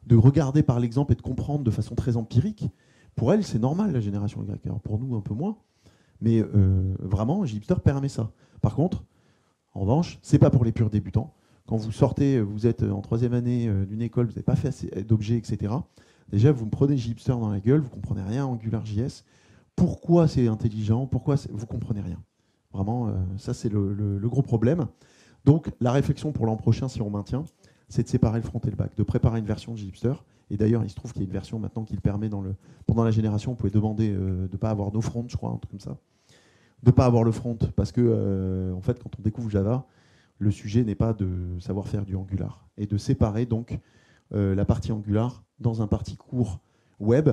de regarder par l'exemple et de comprendre de façon très empirique. Pour elle, c'est normal, la génération Y. Alors pour nous, un peu moins. Mais vraiment, Gipster permet ça. Par contre, en revanche, c'est pas pour les purs débutants. Quand vous sortez, vous êtes en troisième année d'une école, vous n'avez pas fait assez d'objets, etc. Déjà, vous me prenez Gipster dans la gueule, vous ne comprenez rien en AngularJS. Pourquoi c'est intelligent? Pourquoi vous ne comprenez rien? Vraiment, ça, c'est le gros problème. Donc, la réflexion pour l'an prochain, si on maintient, c'est de séparer le front et le back, de préparer une version de Gipster. Et d'ailleurs, il se trouve qu'il y a une version maintenant qui le permet pendant la génération. Vous pouvez demander de ne pas avoir no front, je crois, un truc comme ça. De ne pas avoir le front, parce que, en fait, quand on découvre Java, le sujet n'est pas de savoir faire du Angular. Et de séparer donc la partie Angular dans un parti cours web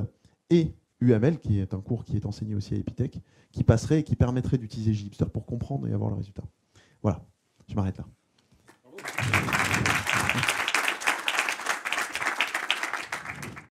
et UML, qui est un cours qui est enseigné aussi à Epitech, qui passerait et qui permettrait d'utiliser Gipster pour comprendre et avoir le résultat. Voilà, je m'arrête là.